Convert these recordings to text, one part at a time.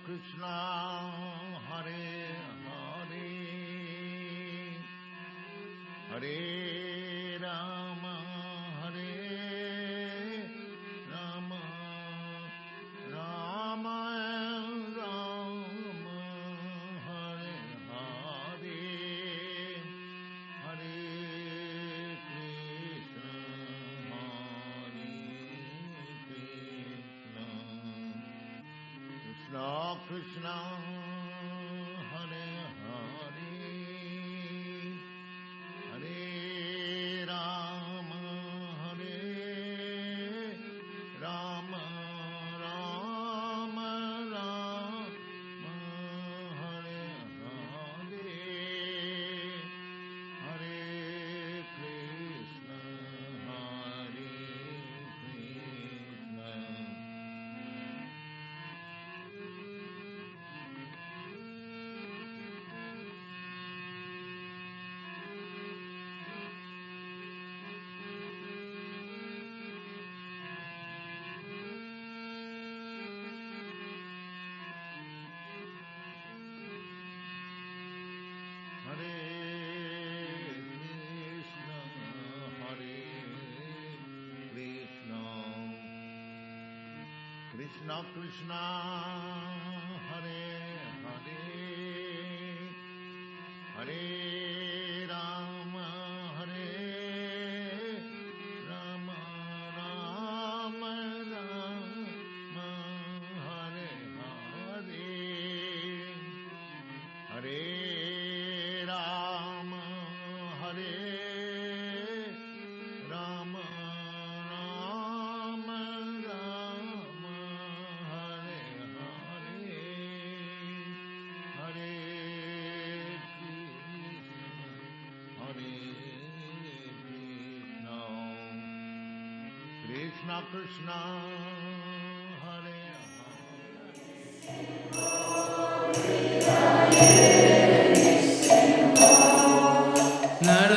Kṛṣṇa Hare Hare Hare Rama Hare Rama Rama Rama Hare Hare Hare Krishna Krishna Hare Hare Hare Rama Hare Rama Rama Rama Hare Hare Hare Krishna Krishna Krishna Hare Hare Hare Rama Hare Rama Rama Rama Hare Hare Hare Rama Hare Rama Rama Rama Hare Hare Hare Krishna Krishna Hare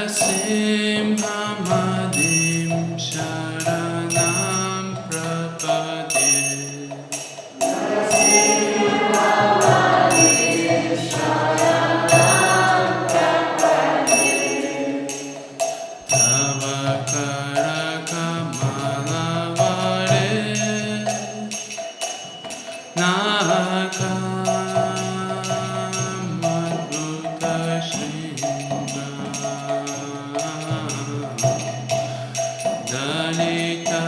Nṛsiṁha Madhim Sharanam Prapade Nṛsiṁha Madhim Sharanam Prapade Tava Karakamalavare Nakamadbhuta Śrīnṛsimha Dalita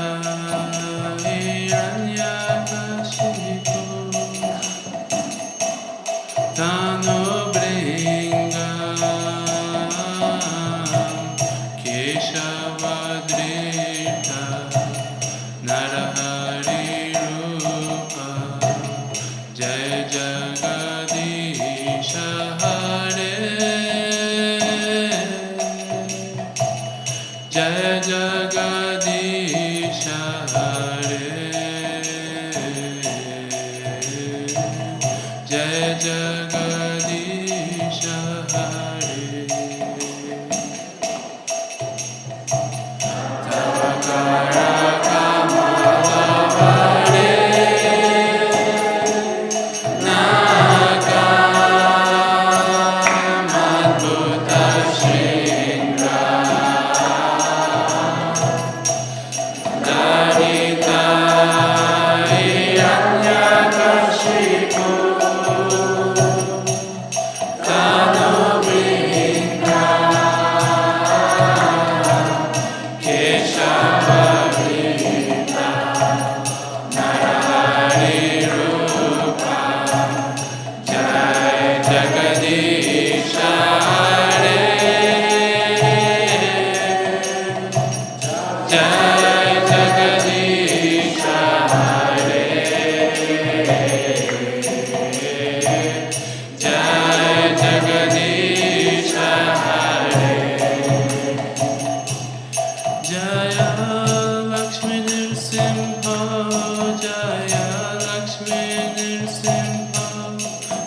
Hiranyakashipu Tanubringa Keshavadrita Narahari Rupa Jai Jagadisha Hare Jai Jagadisha Hare Jai Jagadisha Hare Tava Karakamalavare Nakamadbhuta Śrīnṛsimha Dalita Hiranyakashipu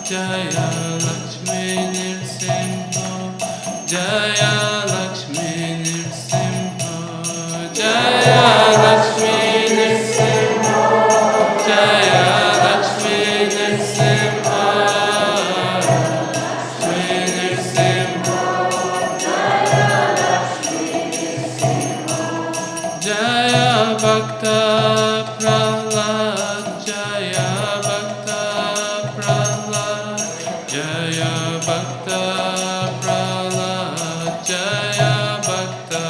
Jaya Lakshmi Nṛsiṁha, Jaya Lakshmi Nṛsiṁha, Jaya Lakshmi Nṛsiṁha, Jaya Lakshmi Nṛsiṁha, Lakshmi Nṛsiṁha, Jaya Bhakta Prahlad, Jaya Bhakta Prahlad, Jaya Bhakta Prahlad, Jaya Bhakta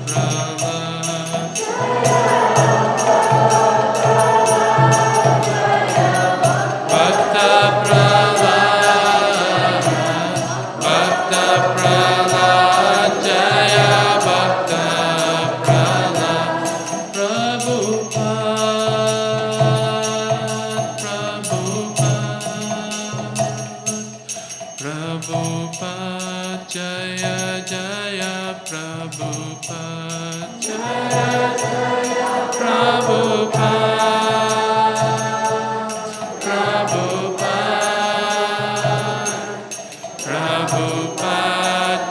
Prahlad, Bhakta Prahlad, Bhakta Prahlad, Jaya Bhakta Prahlad, Prabhupada, Jaya Jaya Prabhupada, Jaya Jaya Prabhupada, Prabhupada,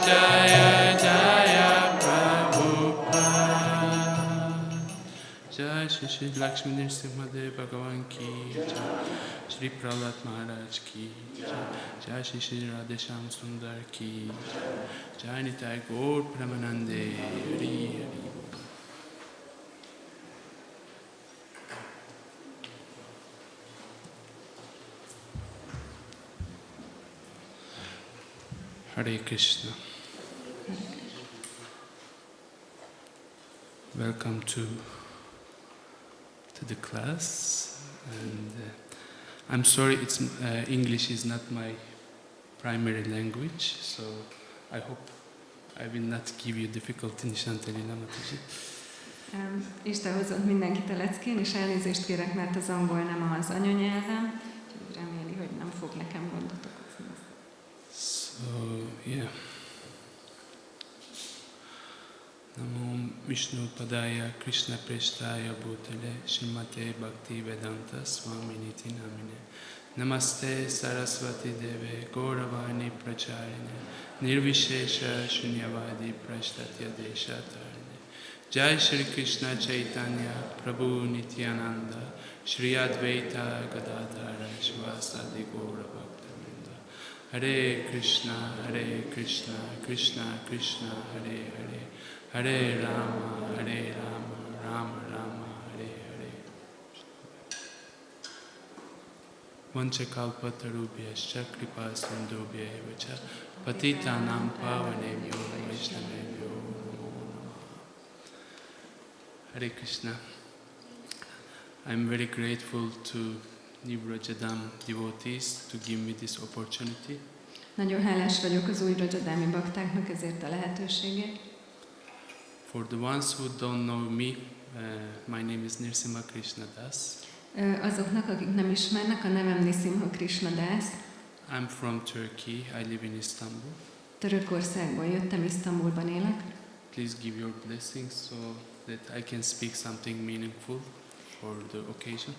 Jaya Jaya Prabhupada. Jai Shri Lakshmi Nṛsiṁha Bhagavan ki Jai, Shri Prahlad Maharaj ki Jai, Jai Shri Radhesham Sundar ki Jai, Jai Nitai Gaur Pramanande, Hari Hari. Hare Krishna. Welcome to the class, and I'm sorry, it's English is not my primary language, so I hope I will not give you difficulty. Nishantalila Mataji. Isten hozott mindenkit a leckén, és elnézést kérek, mert az angol nem az anyanyelvem, úgyhogy reméli, hogy nem fog nekem gondot okozni. So, yeah. Namo Vishnu Padaya Krishna Prestaya Bhutale Śrīmate Bhakti Vedanta Swaminiti Namine Namaste Saraswati Deve Gauravani Pracharine Nirvishesha Shunyavadi Prashtatya Deshatarine Jai Shri Krishna Chaitanya Prabhu Nityananda Shri Advaita Gadadhara Shivasadi Gaura Bhaktivinoda Hare Krishna Krishna Krishna Hare Hare Hare Rama, Rama Rama, Hare Hare. Vanchakalpatarubhyascha kripa sindhubhya cha patitanam pavanebhyo vaishnavebhyo namo namah. Hare Krishna. I'm very grateful to Vraja-dhama devotees to give me this opportunity. Nagyon hálás vagyok az új Vraja-dhami baktáknak ezért a lehetőségért. For the ones who don't know me, my name is Nṛsiṁha Kṛṣṇa. Azoknak, akik nem ismernek, a nevem Nṛsiṁha Kṛṣṇa. I'm from Turkey. I live in Istanbul. Törökországból jöttem, Isztambulban élek. Please give your blessings so that I can speak something meaningful for the occasion.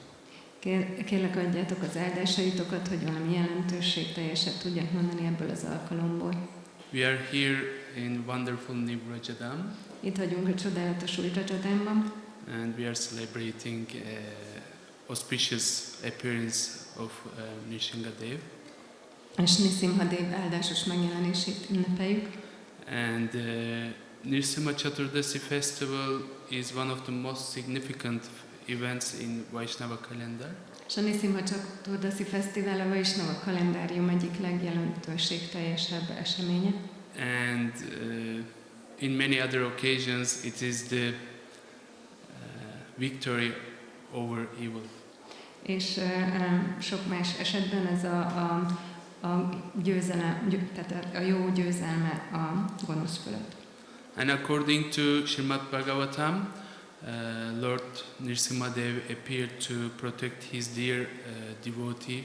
Kérlek, adjátok az áldásaitokat, hogy valami jelentőségteljeset tudjak mondani ebből az alkalomból. We are here in wonderful Vraja-dhama. Itt vagyunk a csodálatos új Vraja-dhamában. And we are celebrating auspicious appearance of Nṛsiṁha Dev. És Nṛsiṁha Dev áldásos megjelenését ünnepeljük. And Nṛsiṁha Caturdaśī festival is one of the most significant events in Vaishnava calendar. És a Nṛsiṁha Caturdaśī fesztivál a Vaishnava kalendárium egyik legjelentőségteljesebb eseménye. And in many other occasions it is the victory over evil. És sok más esetben ez a győzelem, tehát a jó győzelme a gonosz fölött. And according to Śrīmad Bhagavatam, Lord Nṛsiṁha Dev appeared to protect his dear devotee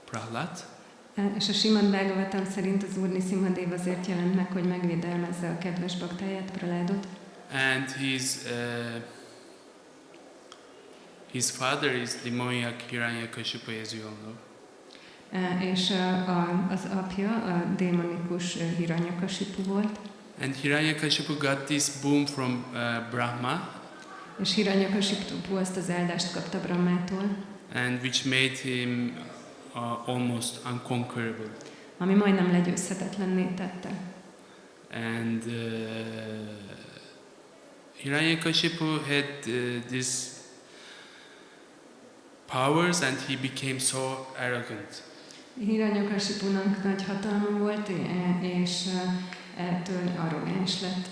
Prahlad. És a Śrīmad Bhagavatam szerint az Úr Nṛsiṁha Dev azért jelent meg, hogy megvédelmezze a kedves baktáját, Prahládot. And His father is demoniac Hiranyakashipu, as you all know. És az apja a démonikus Hiranyakasipu volt. And Hiranyakashipu got this boon from Brahma, És Hiranyakasipu azt az áldást kapta Brahmától, and which made him almost unconquerable. ami majdnem legyőzhetetlenné tette. And Hiranyakashipu had these powers, and he became so arrogant. Hiranyakasipunak nagy hatalma volt, és ettől arrogáns lett.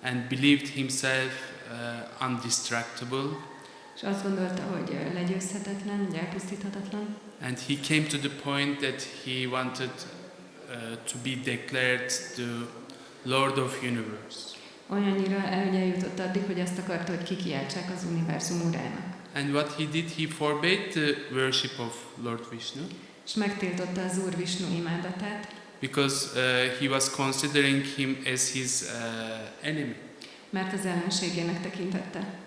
And believed himself undestructible. És azt gondolta, hogy legyőzhetetlen, hogy elpusztíthatatlan. And he came to the point that he wanted to be declared the Lord of Universe. Olyannyira eljutott addig, hogy azt akarta, hogy kikiáltsák az univerzum urának. And what he did, he forbade the worship of Lord Vishnu, És megtiltotta az Úr Vishnu imádatát, because he was considering him as his enemy. mert az ellenségének tekintette.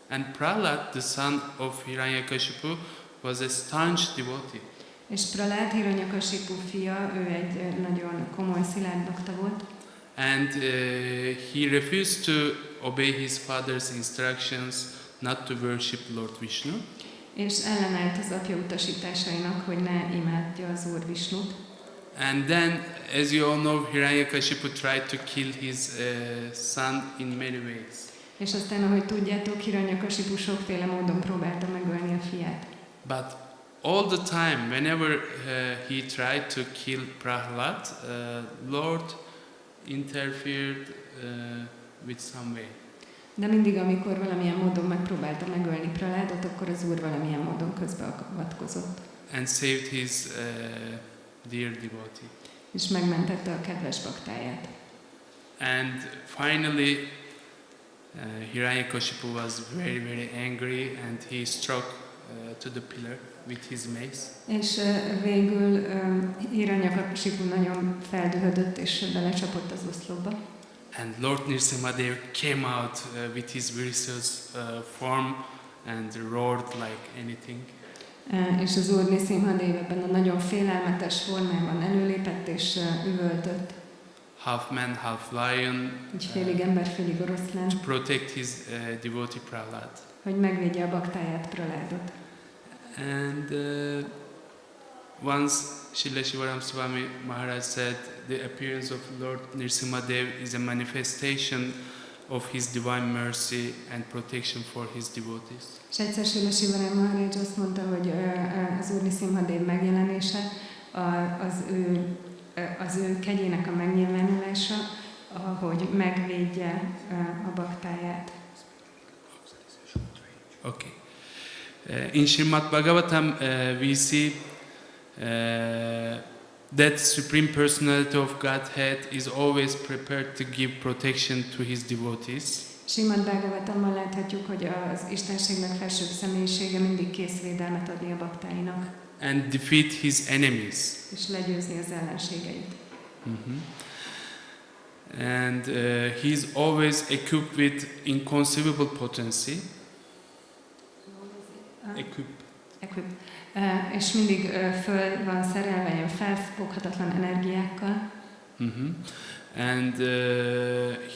And Prahlad, the son of Hiranyakashipu, was a staunch devotee. És Prahlad, Hiranyakasipu fia, ő egy nagyon komoly szilárd bakta volt, And he refused to obey his father's instructions not to worship Lord Vishnu. és ellenállt az apja utasításainak, hogy ne imádja az Úr Visnut. And then, as you all know, Hiranyakashipu tried to kill his son in many ways. És aztán, ahogy tudjátok, Hiranyakasipu sokféle módon próbálta megölni a fiát. But all the time, whenever he tried to kill Prahlad, Lord interfered with some way. De mindig, amikor valamilyen módon megpróbálta megölni Prahládot, akkor az Úr valamilyen módon közbeavatkozott. And saved his dear devotee. És megmentette a kedves baktáját. And finally, Hiranyakashipu was very, very angry, and he struck to the pillar with his mace. És végül Hiranyakasipu nagyon feldühödött, és belecsapott az oszlopba. And Lord Nṛsiṁha came out with his vicious form and roared like anything. És az Úr Nṛsiṁha ebben a nagyon félelmetes formában előlépett, és üvöltött. Half man, half lion. Így félig ember, félig To oroszlán, protect his devotee Prahlad. hogy megvédje a baktáját, Prahládot. And once Śrīla Shivaram Swami Maharaj said, the appearance of Lord Nṛsiṁha is a manifestation of his divine mercy and protection for his devotees. És egyszer Śrīla Shivaram Maharaj azt mondta, hogy az Úr Nṛsiṁha megjelenése az ő kegyének a megnyilvánulása, hogy megvédje a baktáját. Okay. In Srimad Bhagavatam, we see that Supreme Personality of Godhead is always prepared to give protection to his devotees. Srimad Bhagavatamban láthatjuk, hogy az Istenségnek felsőbb személyisége mindig kész védelmet adni a baktáinak. And defeat his enemies. És legyőzni az ellenségeit. And he is always equipped with inconceivable potency. És mindig föl van szerelve ilyen felfoghatatlan energiákkal. And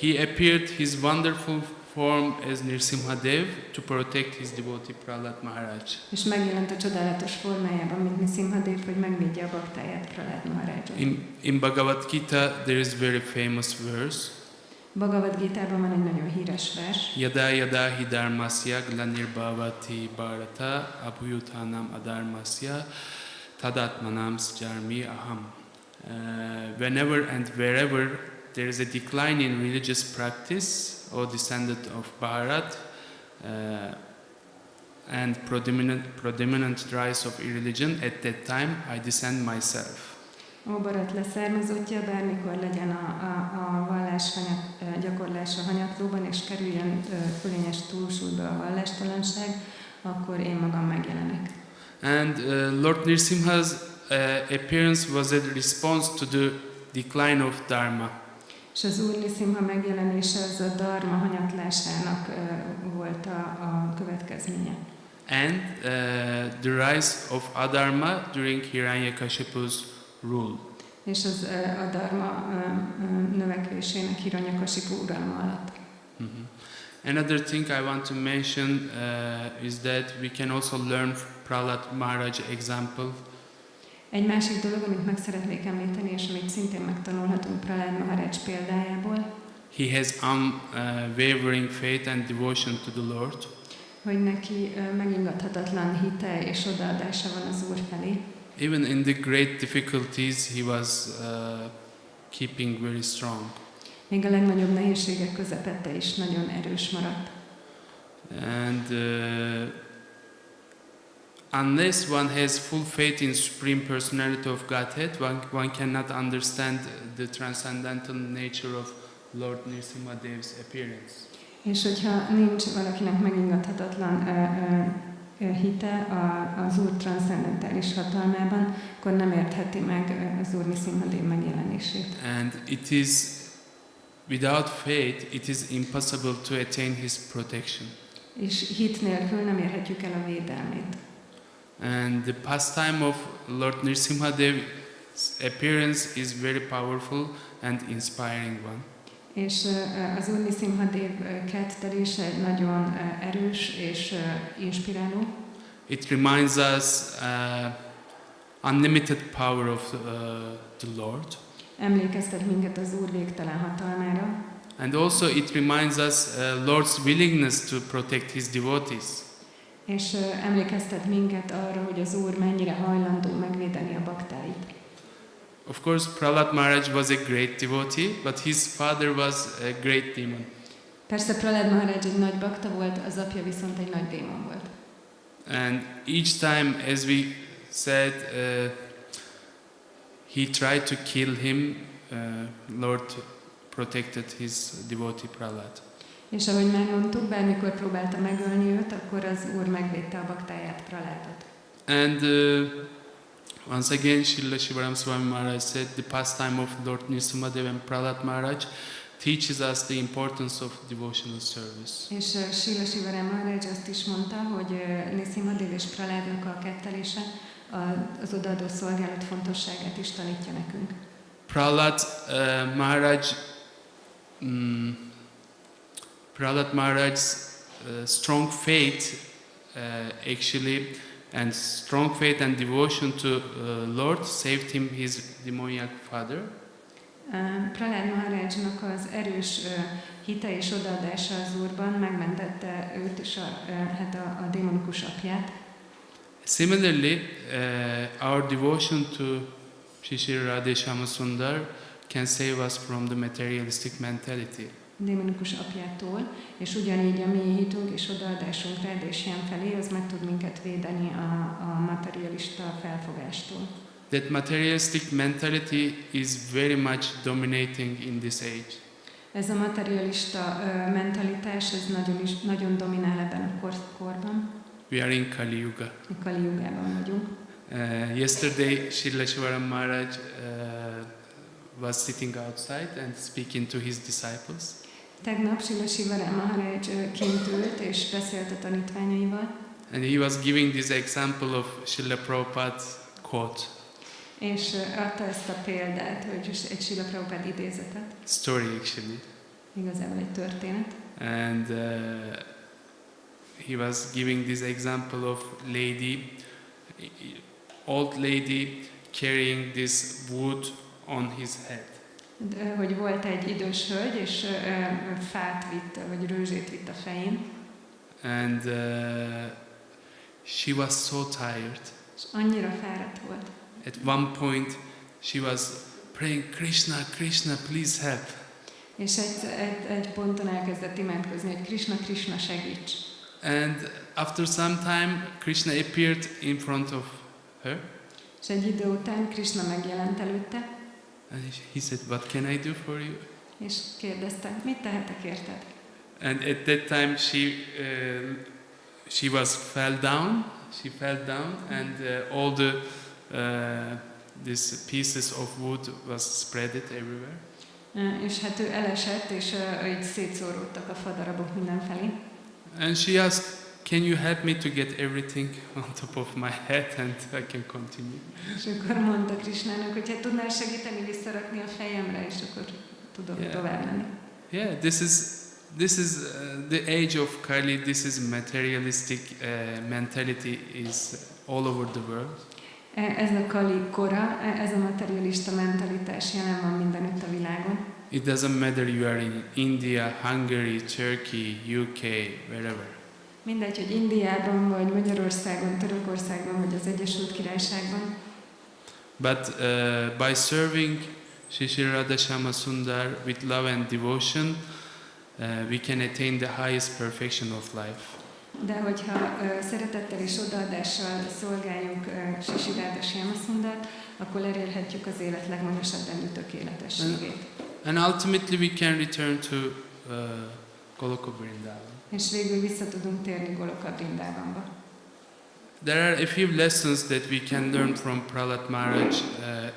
he appeared his wonderful form as Nṛsiṁha to protect his devotee Prahlad Maharaj. És megjelent a csodálatos formájában, mint Nṛsiṁha, hogy megvédje a baktáját, Prahlad Maharajot. In Bhagavad Gita there is very famous verse. Bhagavad Gitában van egy nagyon híres vers. Yada yada hi dharmasya glanirbhavati bharata abhuyuthanam adharmasya tadatmanam sjarmi aham. Whenever and wherever there is a decline in religious practice, O descendant of Bharat, and predominant rise of irreligion, at that time I descend myself. Ó Bharat leszármazottja, bármikor legyen a vallás gyakorlása hanyatlóban, és kerüljön fölényes túlsúlyba a vallástalanság, akkor én magam megjelenek. And Lord Nṛsiṁha's appearance was a response to the decline of Dharma. És az Úr Nṛsiṁha megjelenése az a dharma hanyatlásának volt a következménye. and the rise of Adharma during Hiranyakashipu's rule. És az Adharma növekvésének Hiranyakasipu uralma alatt. Another thing I want to mention is that we can also learn Prahlad Maharaj example. Egy másik dolog, amit meg szeretnék említeni, és amit szintén megtanulhatunk Prahlad Maharaj példájából, He has unwavering faith and devotion to the Lord. hogy neki megingathatatlan hite és odaadása van az Úr felé. Even in the great difficulties, he was keeping very strong. Még a legnagyobb nehézségek közepette is nagyon erős maradt. And unless one has full faith in Supreme Personality of Godhead, one cannot understand the transcendental nature of Lord Nṛsiṁha Dev's appearance. És hogyha nincs valakinek megingathatatlan hite az Úr transzcendentális hatalmában, akkor nem értheti meg az Úr Nṛsiṁha Dev megjelenését. And it is without faith, it is impossible to attain his protection. És hit nélkül nem érhetjük el a védelmét. And the pastime of Lord Nṛsiṁha Dev's appearance is very powerful and inspiring one. És az Úr Nṛsiṁha Dev kettelése nagyon erős és inspiráló. It reminds us unlimited power of the Lord. Emlékeztet minket az Úr végtelen hatalmára. And also it reminds us Lord's willingness to protect his devotees. És emlékeztet minket arra, hogy az Úr mennyire hajlandó megvédeni a baktáit. Of course, Prahlad Maharaj was a great devotee, but his father was a great demon. Persze Prahlad Maharaj egy nagy bakta volt, az apja viszont egy nagy démon volt. And each time, as we said, he tried to kill him, Lord protected his devotee Prahlad. És ahogy már mondtuk, bármikor próbálta megölni őt, akkor az Úr megvédte a baktáját, Prahládot. And once again, Śrīla Shivaram Swami Maharaj said, the pastime of Lord Nṛsiṁha Dev and Prahlad Maharaj teaches us the importance of devotional service. És Śrīla Shivaram Maharaj azt is mondta, hogy Nṛsiṁha Dev és Prahládnak a kettelése az odaadó szolgálat fontosságát is tanítja nekünk. Prahlad Maharaj's strong faith actually and strong faith and devotion to Lord saved him his demoniac father. Prahlad Maharajnak az erős hite és odaadása az Úrban megmentette őt és a démonikus apját. Similarly, our devotion to Śrī Radhe-śyāma Sundar can save us from the materialistic mentality. Démonikus apjától, és ugyanígy a mi hitünk és odaadásunk Radhe-śyám felé, az meg tud minket védeni a materialista felfogástól. That materialistic mentality is very much dominating in this age. Ez a materialista mentalitás, ez nagyon dominál ebben a korban. We are in Kali Yuga. A Kali Yugában vagyunk. Yesterday, Śrīla Shivaram Maharaj was sitting outside and speaking to his disciples. Tegnap Śrīla Shivaram Maharaj kint ült és beszélt a tanítványaival. And he was giving this example of Śrīla Prabhupada's quote. És adta ezt a példát, hogy egy Śrīla Prabhupád idézetet. Story actually. Igazából egy történet. And he was giving this example of old lady carrying this wood on his head. Hogy volt egy idős hölgy, és fát vitt, vagy rőzsét vitt a fején. And she was so tired. És annyira fáradt volt. At one point she was praying, Krishna, Krishna, please help. És egy ponton elkezdett imádkozni, hogy Krishna, Krishna, segíts. And after some time, Krishna appeared in front of her. És egy idő után Krishna megjelent előtte. And he said, what can I do for you? És kérdezte, mit tehetek érted? And at that time she fell down, and all the these pieces of wood was spreaded everywhere. És hát ő elesett, és így szétszóródtak a fadarabok mindenfelé. And she asked, can you help me to get everything on top of my head and I can continue? És akkor mondta Krishnának, hogy hát tudnál segíteni visszarakni a fejemre, és akkor tudok tovább menni. Yeah, this is the age of Kali. This is materialistic mentality is all over the world. Ez a Kali kora, ez a materialista mentalitás jelen van mindenütt a világon. It doesn't matter you are in India, Hungary, Turkey, UK, wherever. Mindegy, hogy Indiában, vagy Magyarországon, Törökországban, vagy az Egyesült Királyságban. But by serving Śrī Radha-śyāma Sundar with love and devotion, we can attain the highest perfection of life. De hogyha szeretettel és odaadással szolgáljuk Śrī Radha-śyāma Sundart, akkor elérhetjük az élet legmagasabb rendű tökéletességét. And ultimately we can return to Goloka Vrindavan. És végül vissza tudunk térni Goloka Vrindavanba. There are a few lessons that we can learn from Prahlad Maharaj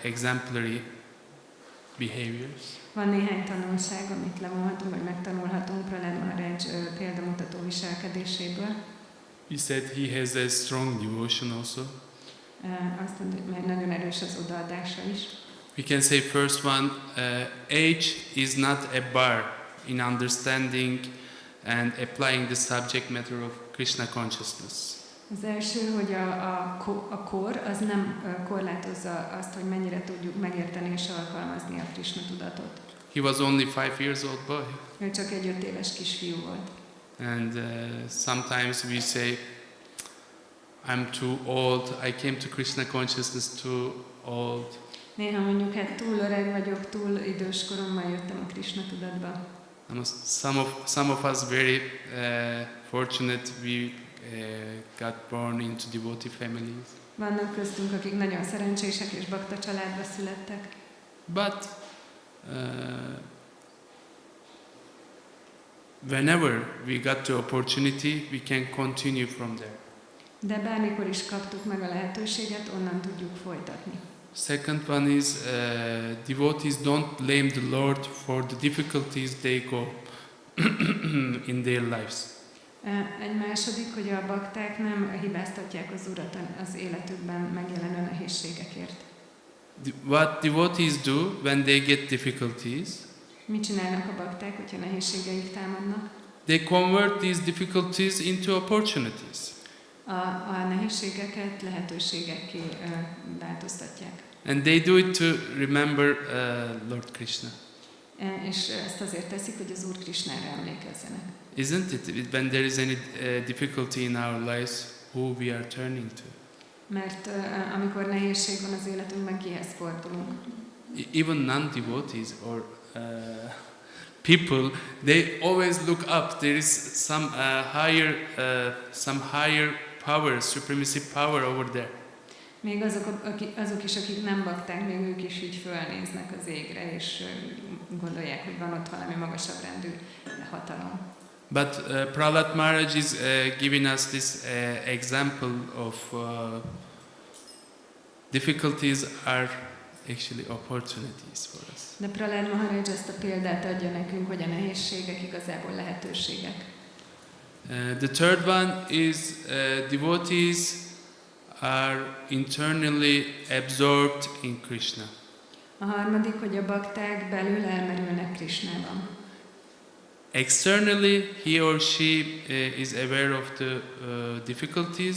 exemplary behaviors. Van néhány tanulság, amit levonhatunk, vagy megtanulhatunk Prahlad Maharaj példamutató viselkedéséből. He said he has a strong devotion also. Azt mondja, hogy nagyon erős az odaadása is. We can say first one, age is not a bar in understanding and applying the subject matter of Krishna consciousness. Az első, hogy a kor az nem korlátozza azt, hogy mennyire tudjuk megérteni és alkalmazni a Krishna tudatot. He was only 5 years old boy. Ő csak egy 5 éves kisfiú volt. And sometimes we say, I'm too old, I came to Krishna consciousness too old. Néha mondjuk, hát túl öreg vagyok, túl idős koromban jöttem a Krishna tudatba. Some of us very fortunate, we got born into devotee families. Vannak köztünk, akik nagyon szerencsések és bakta családba születtek. But whenever we got the opportunity, we can continue from there. De bármikor is kaptuk meg a lehetőséget, onnan tudjuk folytatni. Second one is devotees don't blame the Lord for the difficulties they go in their lives. Egy második, hogy a bakták nem hibáztatják az Urat az életükben megjelenő nehézségekért. What devotees do when they get difficulties? Mit csinálnak a bakták, hogyha nehézségeik támadnak? They convert these difficulties into opportunities. A nehézségeket lehetőségekké változtatják. And they do it to remember Lord Krishna. És ezt azért teszik, hogy az Úr Krishnára emlékezzenek. Isn't it? When there is any difficulty in our lives, who we are turning to? Mert amikor nehézség van az életünkben, kihez fordulunk? Even non-devotees or people, they always look up. There is some higher power, supremacy power over there. Még azok is, akik nem bakták, még ők is így fölnéznek az égre, és gondolják, hogy van ott valami magasabb rendű hatalom. But Prahlad Maharaj is giving us this example of difficulties are actually opportunities for us. De Prahlad Maharaj ezt a példát adja nekünk, hogy a nehézségek igazából lehetőségek. The third one is devotees are internally absorbed in Krishna. A harmadik, hogy a bakták belül elmerülnek Krishnában. Externally, he or she is aware of the difficulties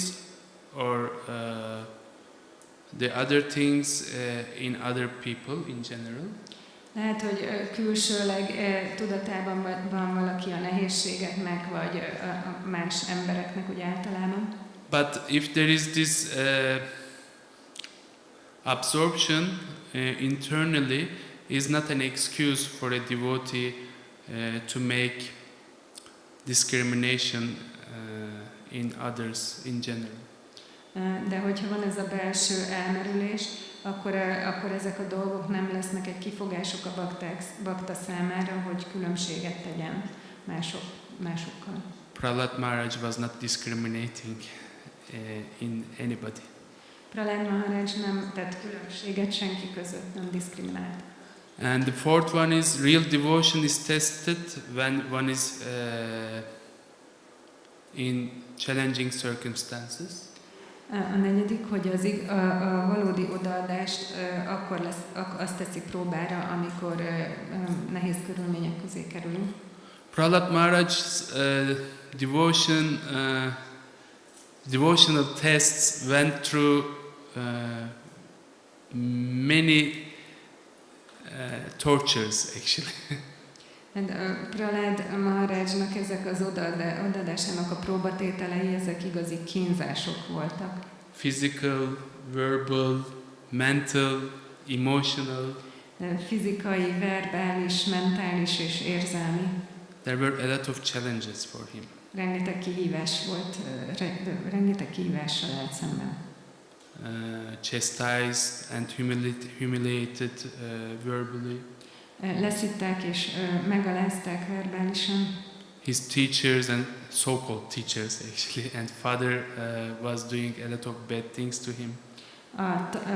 or the other things in other people in general. Lehet, hogy külsőleg tudatában van valaki a nehézségeknek, vagy a más embereknek úgy általában. But if there is this absorption internally, is not an excuse for a devotee to make discrimination in others in general. De hogyha van ez a belső elmerülés, akkor ezek a dolgok nem lesznek egy kifogások a bakta számára, hogy különbséget tegyen másokkal. Prahlad Maharaj was not discriminating in anybody. Prahlad Maharaj nem tett különbséget senki között, nem diszkriminált. And the fourth one is real devotion is tested when one is in challenging circumstances. A negyedik, hogy a valódi odaadást azt teszi próbára, amikor nehéz körülmények közé kerülünk. Prahlad Maharaj's devotional tests went through many tortures actually. Prahlad Maharajnak ezek az odaadásának a próbatételei, ezek igazi kínzások voltak. Physical, verbal, mental, emotional. Fizikai, verbális, mentális és érzelmi. There were a lot of challenges for him. Rengeteg kihívás volt, rengeteg kihívással állt szemben. Chastised and humiliated verbally. Leszitták és megalázták verbálisan. His teachers and so-called teachers actually, and father was doing a lot of bad things to him.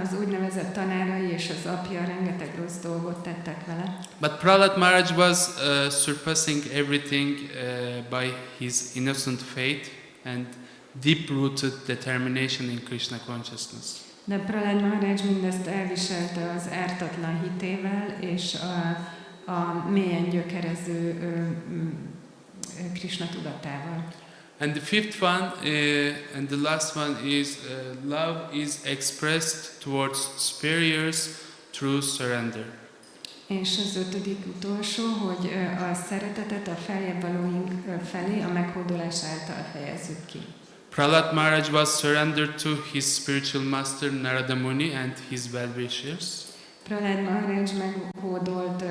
Az úgynevezett tanárai és az apja rengeteg rossz dolgot tettek vele. But Prahlad Maharaj was surpassing everything by his innocent faith and deep-rooted determination in Krishna consciousness. De Prahlad Maharaj mindezt elviselte az ártatlan hitével és a mélyen gyökerező Krishna tudatával. And the fifth one and the last one is love is expressed towards superiors through surrender. És az ötödik utolsó, hogy a szeretetet a feljebb valóink felé a meghódolás által fejezzük ki. Prahlad Maharaj was surrendered to his spiritual master Narada Muni and his well-wishers. Prahlad Maharaj meghódolt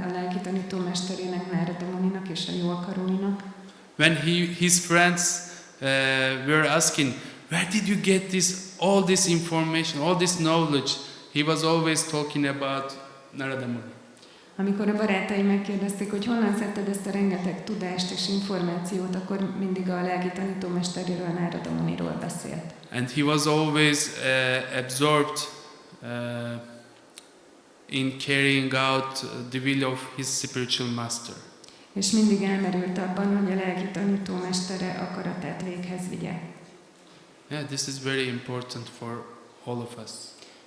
a lelki tanítómesterének, Narada Muninak és a jó akaróinak. When his friends were asking, where did you get all this information, all this knowledge? He was always talking about Narada Muni. Amikor a barátai megkérdezték, hogy honnan szedted ezt a rengeteg tudást és információt, akkor mindig a lelki tanítómesteréről, Narada Muniról beszélt. And he was always absorbed in carrying out the will of his spiritual master. És mindig elmerült abban, hogy a lelki tanítómestere akaratát véghez vigye. Yeah, this is very important for all of us.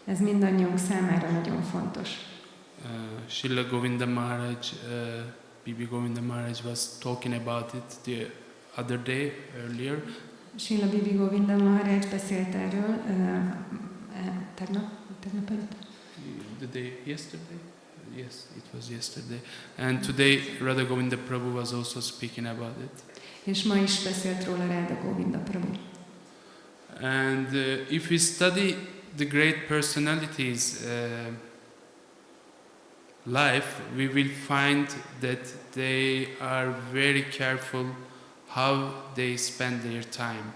Ez mindannyiunk számára nagyon fontos. Srila Govinda Maharaj, Bibi Govinda Maharaj was talking about it the other day, earlier. Srila Bibi Govinda Maharaj beszélt erről tegnap előtt. Yesterday? Yes, it was yesterday. And today Radha Govinda Prabhu was also speaking about it. És ma is beszélt róla Radha Govinda Prabhu. And if we study the great personalities' life, we will find that they are very careful how they spend their time.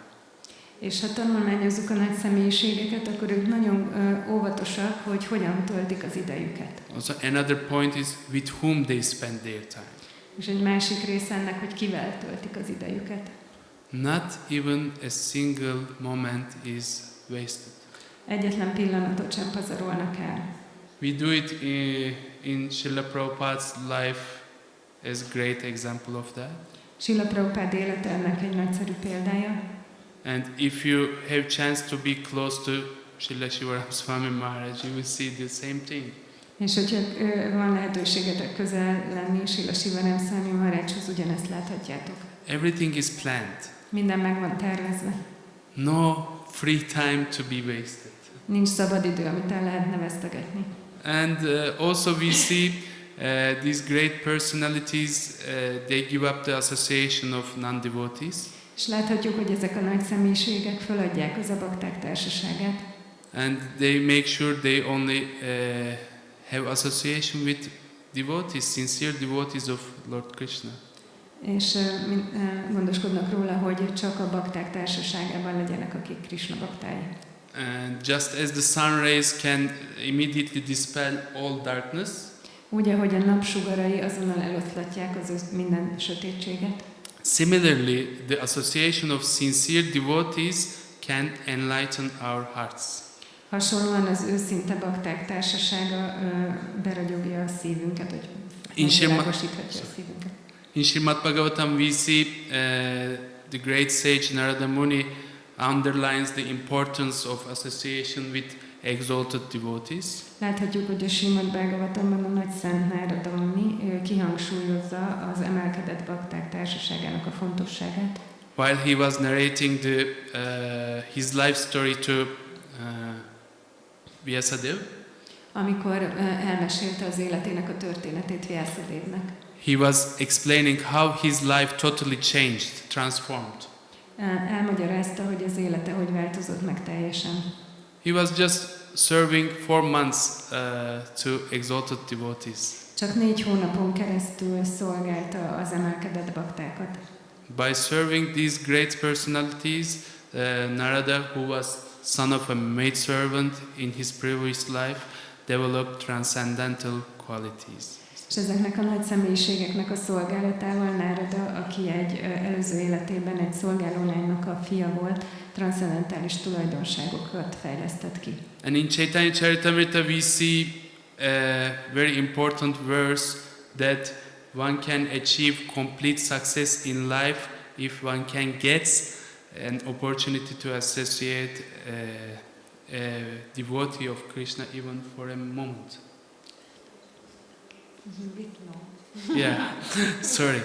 És ha tanulmányozzuk a nagy személyiségeket, akkor ők nagyon óvatosak, hogy hogyan töltik az idejüket. Also another point is with whom they spend their time. És egy másik része ennek, hogy kivel töltik az idejüket. Not even a single moment is wasted. Egyetlen pillanatot sem pazarolnak el. We do it in Srila Prabhupada's life as great example of that. Srila Prabhupád élete ennek egy nagyszerű példája. And if you have chance to be close to Srila Swami Maharaj, you will see the same thing. És hogyha van lehetőségetek közel lenni Srila Nṛsimha Maharajhoz, ugyanezt láthatjátok. Everything is planned. Minden meg van tervezve. No free time to be wasted. Nincs szabad idő, amit el lehetne vesztegetni. And also we see these great personalities, they give up the association of non-devotees. És láthatjuk, hogy ezek a nagy személyiségek feladják az abakták társaságát. And they make sure they only have association with devotees, sincere devotees of Lord Krishna. És gondoskodnak róla, hogy csak a bakták társaságában legyenek, akik Krishna baktái. And just as the sun rays can immediately dispel all darkness, úgy, ahogy a napsugarai azonnal eloszlatják az minden sötétséget. Similarly, the association of sincere devotees can enlighten our hearts. Hasonlóan az őszinte bakták társasága beragyogja a szívünket, hogy In megvilágosíthatja a szívünket. Srimad Bhagavatam we see the great sage Narada Muni underlines the importance of association with exalted devotees. Láthatjuk, hogy a Srimad Bhagavatamban a nagy szent Nárada Muni kihangsúlyozza az emelkedett bakták társaságának a fontosságát. While he was narrating his life story to Vyasadeva, amikor elmesélte az életének a történetét Vyasadevnek. he was explaining how his life totally changed, transformed. Elmagyarázta, hogy az élete hogy változott meg teljesen. He was just serving 4 months to exalted devotees. Csak 4 hónapon keresztül szolgálta az emelkedett baktákat. By serving these great personalities, Narada, who was son of a maidservant in his previous life, developed transcendental qualities. És ezeknek a nagy személyiségeknek a szolgálatával Nárada, aki egy előző életében egy szolgálólánynak a fia volt, transzcendentális tulajdonságokat fejlesztett ki. And in Chaitanya Charitamrita we see a very important verse that one can achieve complete success in life if one can get an opportunity to associate a devotee of Krishna even for a moment. Yeah, sorry.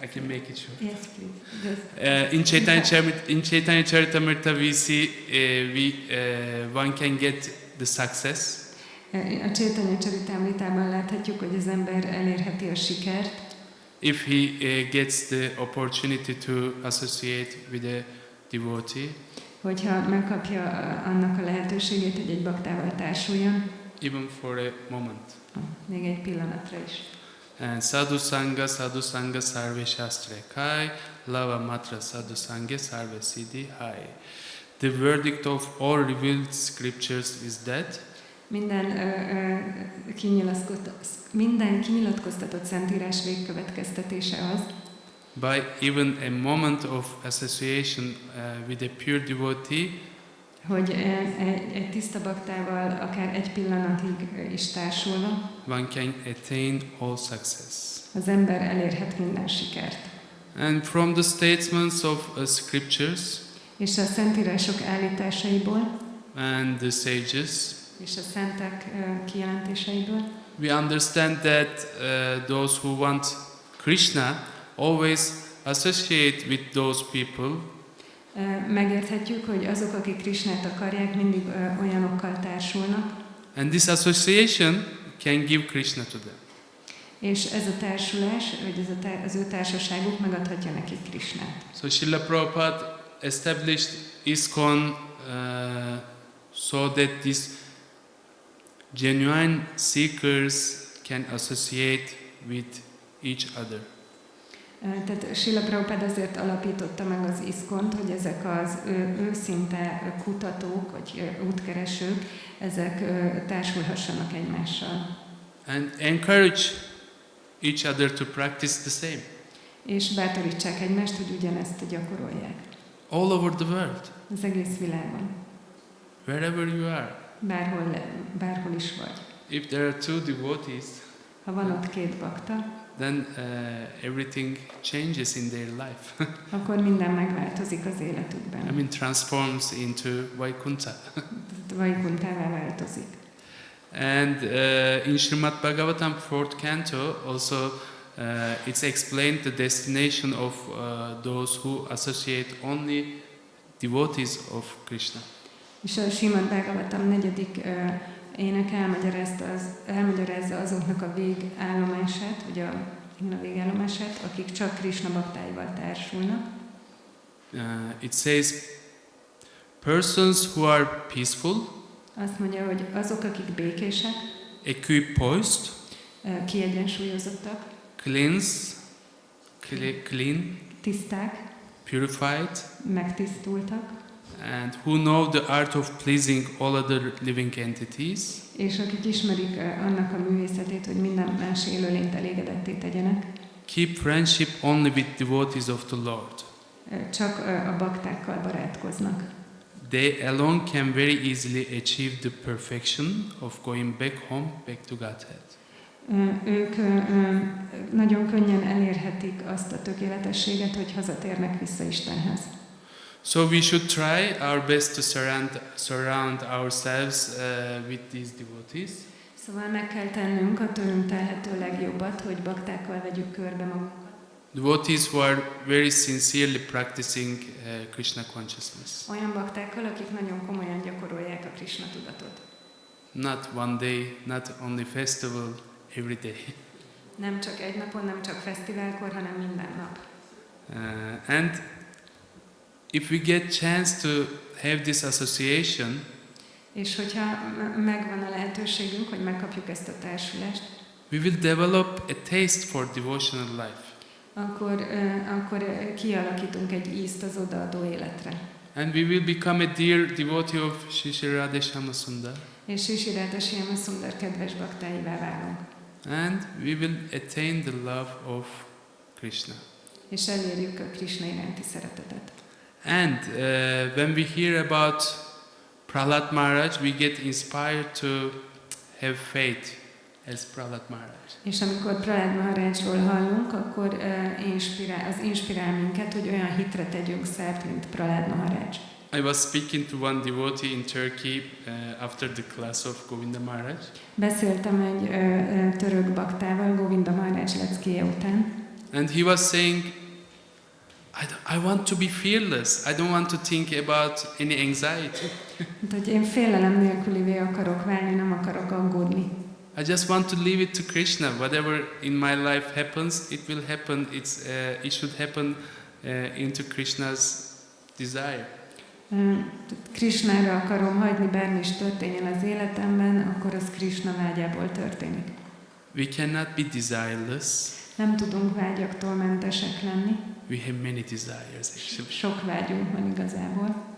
I can make it short. Yes, please. In Chaitanya Charitamrita we see one can get the success. A Chaitanya Charitamritában láthatjuk, hogy az ember elérheti a sikert, if he gets the opportunity to associate with a devotee, hogyha megkapja annak a lehetőségét, hogy egy baktával társuljon, even for a moment. Még egy pillanatra is. And sadhu sangha sarve shastre kai, lava matra sadhu sangha sarve siddhi hai. The verdict of all revealed scriptures is that minden kinyilatkoztatott szentírás végkövetkeztetése az, by even a moment of association with a pure devotee, hogy egy tiszta baktával akár egy pillanatig is társulva, one can attain all success. Az ember elérhet minden sikert. And from the statements of scriptures, és a szentírások állításaiból, and the sages, és a szentek kijelentéseiből, we understand that those who want Krishna always associate with those people. Megérthetjük, hogy azok, akik Krishnát akarják, mindig olyanokkal társulnak. And this association can give Krishna to them. És ez a társulás, vagy az ő társaságuk megadhatja nekik Krishnát. So Srila Prabhupada established ISKCON so that these genuine seekers can associate with each other. Tehát Srila Prabhupada azért alapította meg az ISKCON-t, hogy ezek az őszinte kutatók, vagy útkeresők, ezek társulhassanak egymással. And encourage each other to practice the same. És bátorítsák egymást, hogy ugyanezt gyakorolják. All over the world. Az egész világon. Wherever you are. Bárhol is vagy. If there are 2 devotees, ha van ott 2 bakta, then everything changes in their life. akkor minden megváltozik az életükben. I mean, transforms into Vaikuntha. Vaikuntává változik. And in Srimad Bhagavatam 4th canto also it's explained the destination of those who associate only devotees of Krishna. És a Srimad Bhagavatam 4. ének elmagyarázza azoknak a végállomását, vagy a végállomását, akik csak Krishna baktáival társulnak. It says, persons who are peaceful, azt mondja, hogy azok, akik békések, equipoised, kiegyensúlyozottak, clean, tiszták, purified, megtisztultak, and who know the art of pleasing all other living entities, és akik ismerik annak a művészetét, hogy minden más élőlényt elégedetté tegyenek, keep friendship only with devotees of the Lord. Csak a baktákkal barátkoznak. They alone can very easily achieve the perfection of going back home, back to Godhead. ők nagyon könnyen elérhetik azt a tökéletességet, hogy hazatérnek vissza Istenhez. So we should try our best to surround ourselves with these devotees. Szóval meg kell tennünk a tőlünk telhető legjobbat, hogy baktákkal vegyük körbe magunkat. Devotees who are very sincerely practicing Krishna consciousness. Olyan baktákkal, akik nagyon komolyan gyakorolják a Krishna tudatot. Not one day, not only festival, every day. Nem csak egy napon, nem csak fesztiválkor, hanem minden nap. And if we get chance to have this association, És hogyha megvan a lehetőségünk, hogy megkapjuk ezt a társulást, we will develop a taste for devotional life. akkor kialakítunk egy ízt az odaadó életre. And we will become a dear devotee of Śrī Radha Sundar. És Śrī Nṛsimha Sundar kedves baktáivá válunk. And we will attain the love of Krishna. És elérjük a Krishna iránti szeretetet. And when we hear about Prahlad Maharaj, we get inspired to have faith as Prahlad Maharaj. És amikor Prahlad Maharajról hallunk, akkor inspirál minket, hogy olyan hitre tegyünk szert, mint Prahlad Maharaj. I was speaking to one devotee in Turkey after the class of Govinda Maharaj. Beszéltem egy török baktával Govinda Maharaj leckéje után. And he was saying, I want to be fearless. I don't want to think about any anxiety. Hogy én félelem nélkülivé akarok válni, nem akarok aggódni. I just want to leave it to Krishna. Whatever in my life happens, it will happen. It should happen into Krishna's desire. Krishnára akarom hagyni, bármi is történjen az életemben, akkor az Krishna vágyából történik. We cannot be desireless. Nem tudunk vágyaktól mentesek lenni. We have many desires actually. Sok vágyunk van igazából.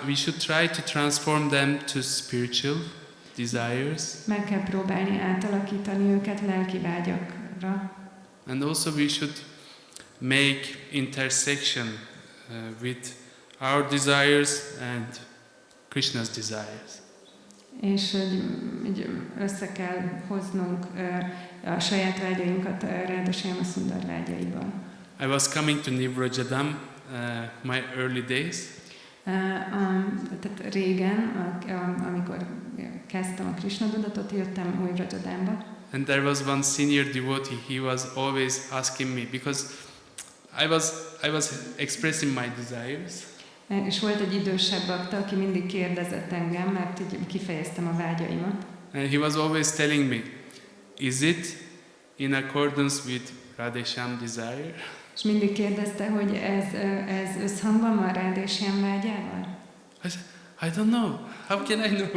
We should try to transform them to spiritual desires. Meg kell próbálni átalakítani őket lelki vágyakra. And also we should make intersection with our desires and Krishna's desires. És hogy össze kell hoznunk a saját vágyainkat Radha Sundar vágyaival. I was coming to Vraja-dhama my early days. Tehát régen, amikor kezdtem a Krishna tudatot, jöttem új Vraja-dhámba. And there was one senior devotee. He was always asking me because I was expressing my desires. És volt egy idősebb bakta, aki mindig kérdezett engem, mert így kifejeztem a vágyaimat. And he was always telling me, is it in accordance with Radheshyam desire? És mindig kérdezte, hogy ez összhangban van Radheshyam vágyával? I said, I don't know. How can I know?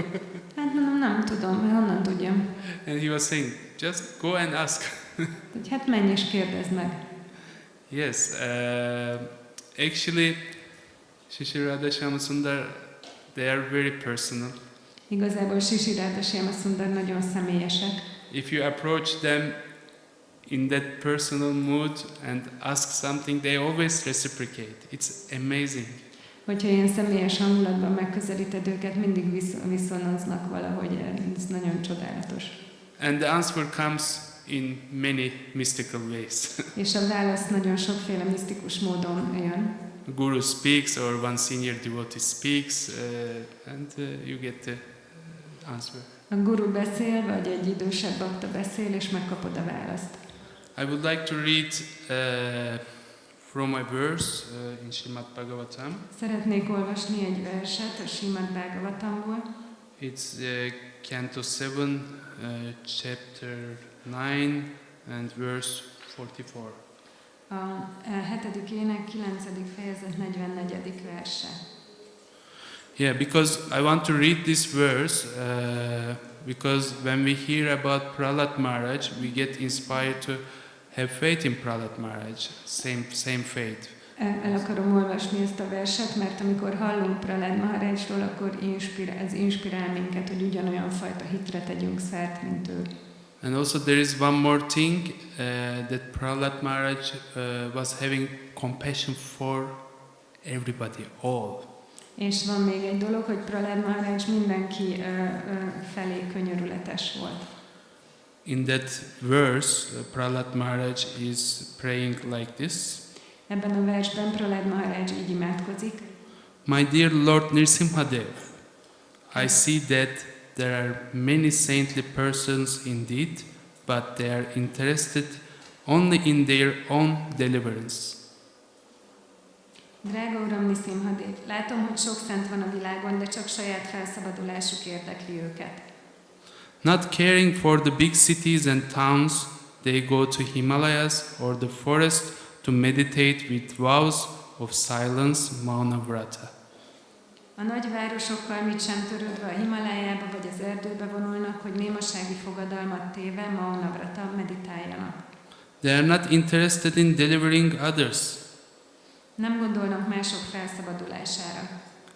Hát nem tudom, honnan tudjam. And he was saying, just go and ask. Hogy hát menj és kérdezd meg. Yes, actually, Śrī Radha Sundar, they are very personal. Igazából Śrī Radha Sundar nagyon személyesek. If you approach them in that personal mood and ask something, they always reciprocate. It's amazing. Hogyha ilyen személyes hangulatban megközelíted őket, mindig viszonoznak valahogy, ez nagyon csodálatos. And the answer comes in many mystical ways. És a válasz nagyon sokféle misztikus módon jön. A guru speaks or one senior devotee speaks and you get the answer. A guru beszél, vagy egy idősebb bakta beszél, és megkapod a választ. I would like to read from my verse in Śrīmad Bhagavatam. Szeretnék olvasni egy verset a Śrīmad Bhagavatamból. It's Canto 7, chapter 9 and verse 44. A 7. ének 9. fejezet 44. verse. Yeah, because I want to read this verse because when we hear about Prahlad Maharaj, we get inspired to have faith in Prahlad Maharaj, same faith. El akarom olvasni ezt a verset, mert amikor hallunk Prahlad Maharajról, akkor ez inspirál minket, hogy ugyanolyan fajta hitre tegyünk szert, mint ő. And also there is one more thing that Prahlad Maharaj was having compassion for everybody, all. És van még egy dolog, hogy Prahlad Maharaj mindenki felé könyörületes volt. In that verse, Prahlad Maharaj is praying like this. Ebben a versben Prahlad Maharaj így imádkozik. My dear Lord Nṛsiṁha Dev, I see that there are many saintly persons indeed, but they are interested only in their own deliverance. Drága Uram Nṛsiṁha Dev, látom, hogy sok szent van a világon, de csak saját felszabadulásuk érdekli őket. Not caring for the big cities and towns, they go to Himalayas or the forest to meditate with vows of silence, Mauna Vrata. A nagy városokkal mit sem törődve a Himalájába vagy az erdőbe vonulnak, hogy némasági fogadalmat téve Mauna Vrata meditáljanak. They are not interested in delivering others. Nem gondolnak mások felszabadulására.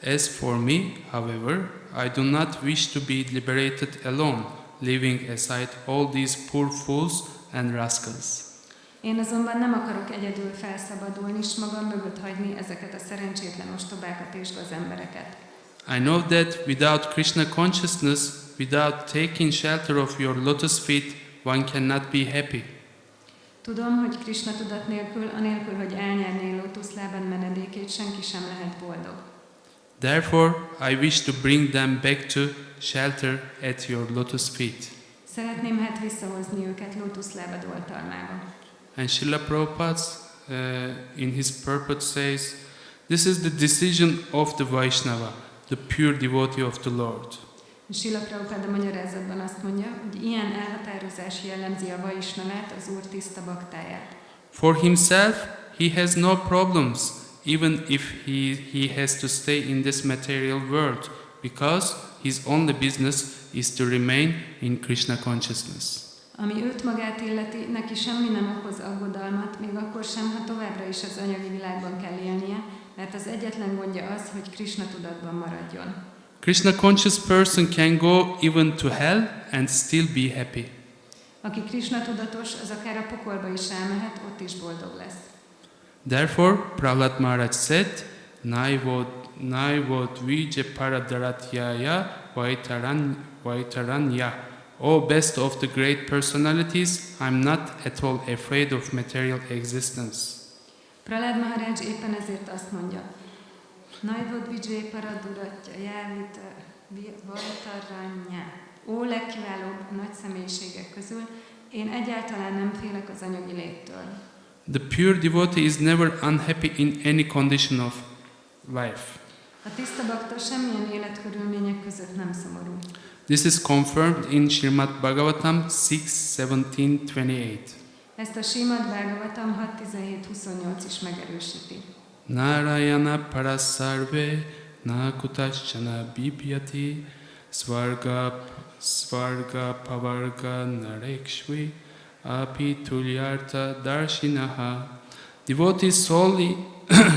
As for me, however, I do not wish to be liberated alone, leaving aside all these poor fools and rascals. Én azonban nem akarok egyedül felszabadulni, és magam mögött hagyni ezeket a szerencsétlen ostobákat és gazembereket. I know that without Krishna consciousness, without taking shelter of your lotus feet, one cannot be happy. Tudom, hogy Krishna tudat nélkül, anélkül, hogy elnyerné lótuszlábad menedékét, senki sem lehet boldog. Therefore, I wish to bring them back to shelter at your lotus feet. Szeretném hát visszahozni őket lótuszlábad oltalmába. And Srila Prabhupada in his purport says, this is the decision of the Vaishnava, the pure devotee of the Lord. Srila Prabhupada magyarázatban azt mondja, hogy ilyen elhatározás jellemzi a Vaisnavát, az Úr tiszta baktáját. For himself, he has no problems, even if he has to stay in this material world, because his only business is to remain in Krishna consciousness. Ami őt magát illeti, neki semmi nem okoz aggodalmat, még akkor sem, ha továbbra is az anyagi világban kell élnie, mert az egyetlen gondja az, hogy Krishna tudatban maradjon. Krishna conscious person can go even to hell and still be happy. Aki Krishna tudatos, az akár a pokolba is elmehet, ott is boldog lesz. Therefore, Prahlad Maharaj said, Naivod vijja paradaratyaya vaitaranya. O best of the great personalities, I'm not at all afraid of material existence. Prahlad Maharaj éppen ezért azt mondja, Naivod vijja paradaratyaya vaitaranya. Ó legkiválóbb a nagy személyiségek közül, én egyáltalán nem félek az anyagi léttől. The pure devotee is never unhappy in any condition of life. A tiszta bakta semmilyen életkörülmények között nem szomorú. This is confirmed in Srimad Bhagavatam 6:17-28. Ezt a Srimad Bhagavatam 6.17-28 is megerősíti. Narayana parasarve nakutaschana bibhyati svarga pavarga narekshvi api tulyarta darshinaha. Devotees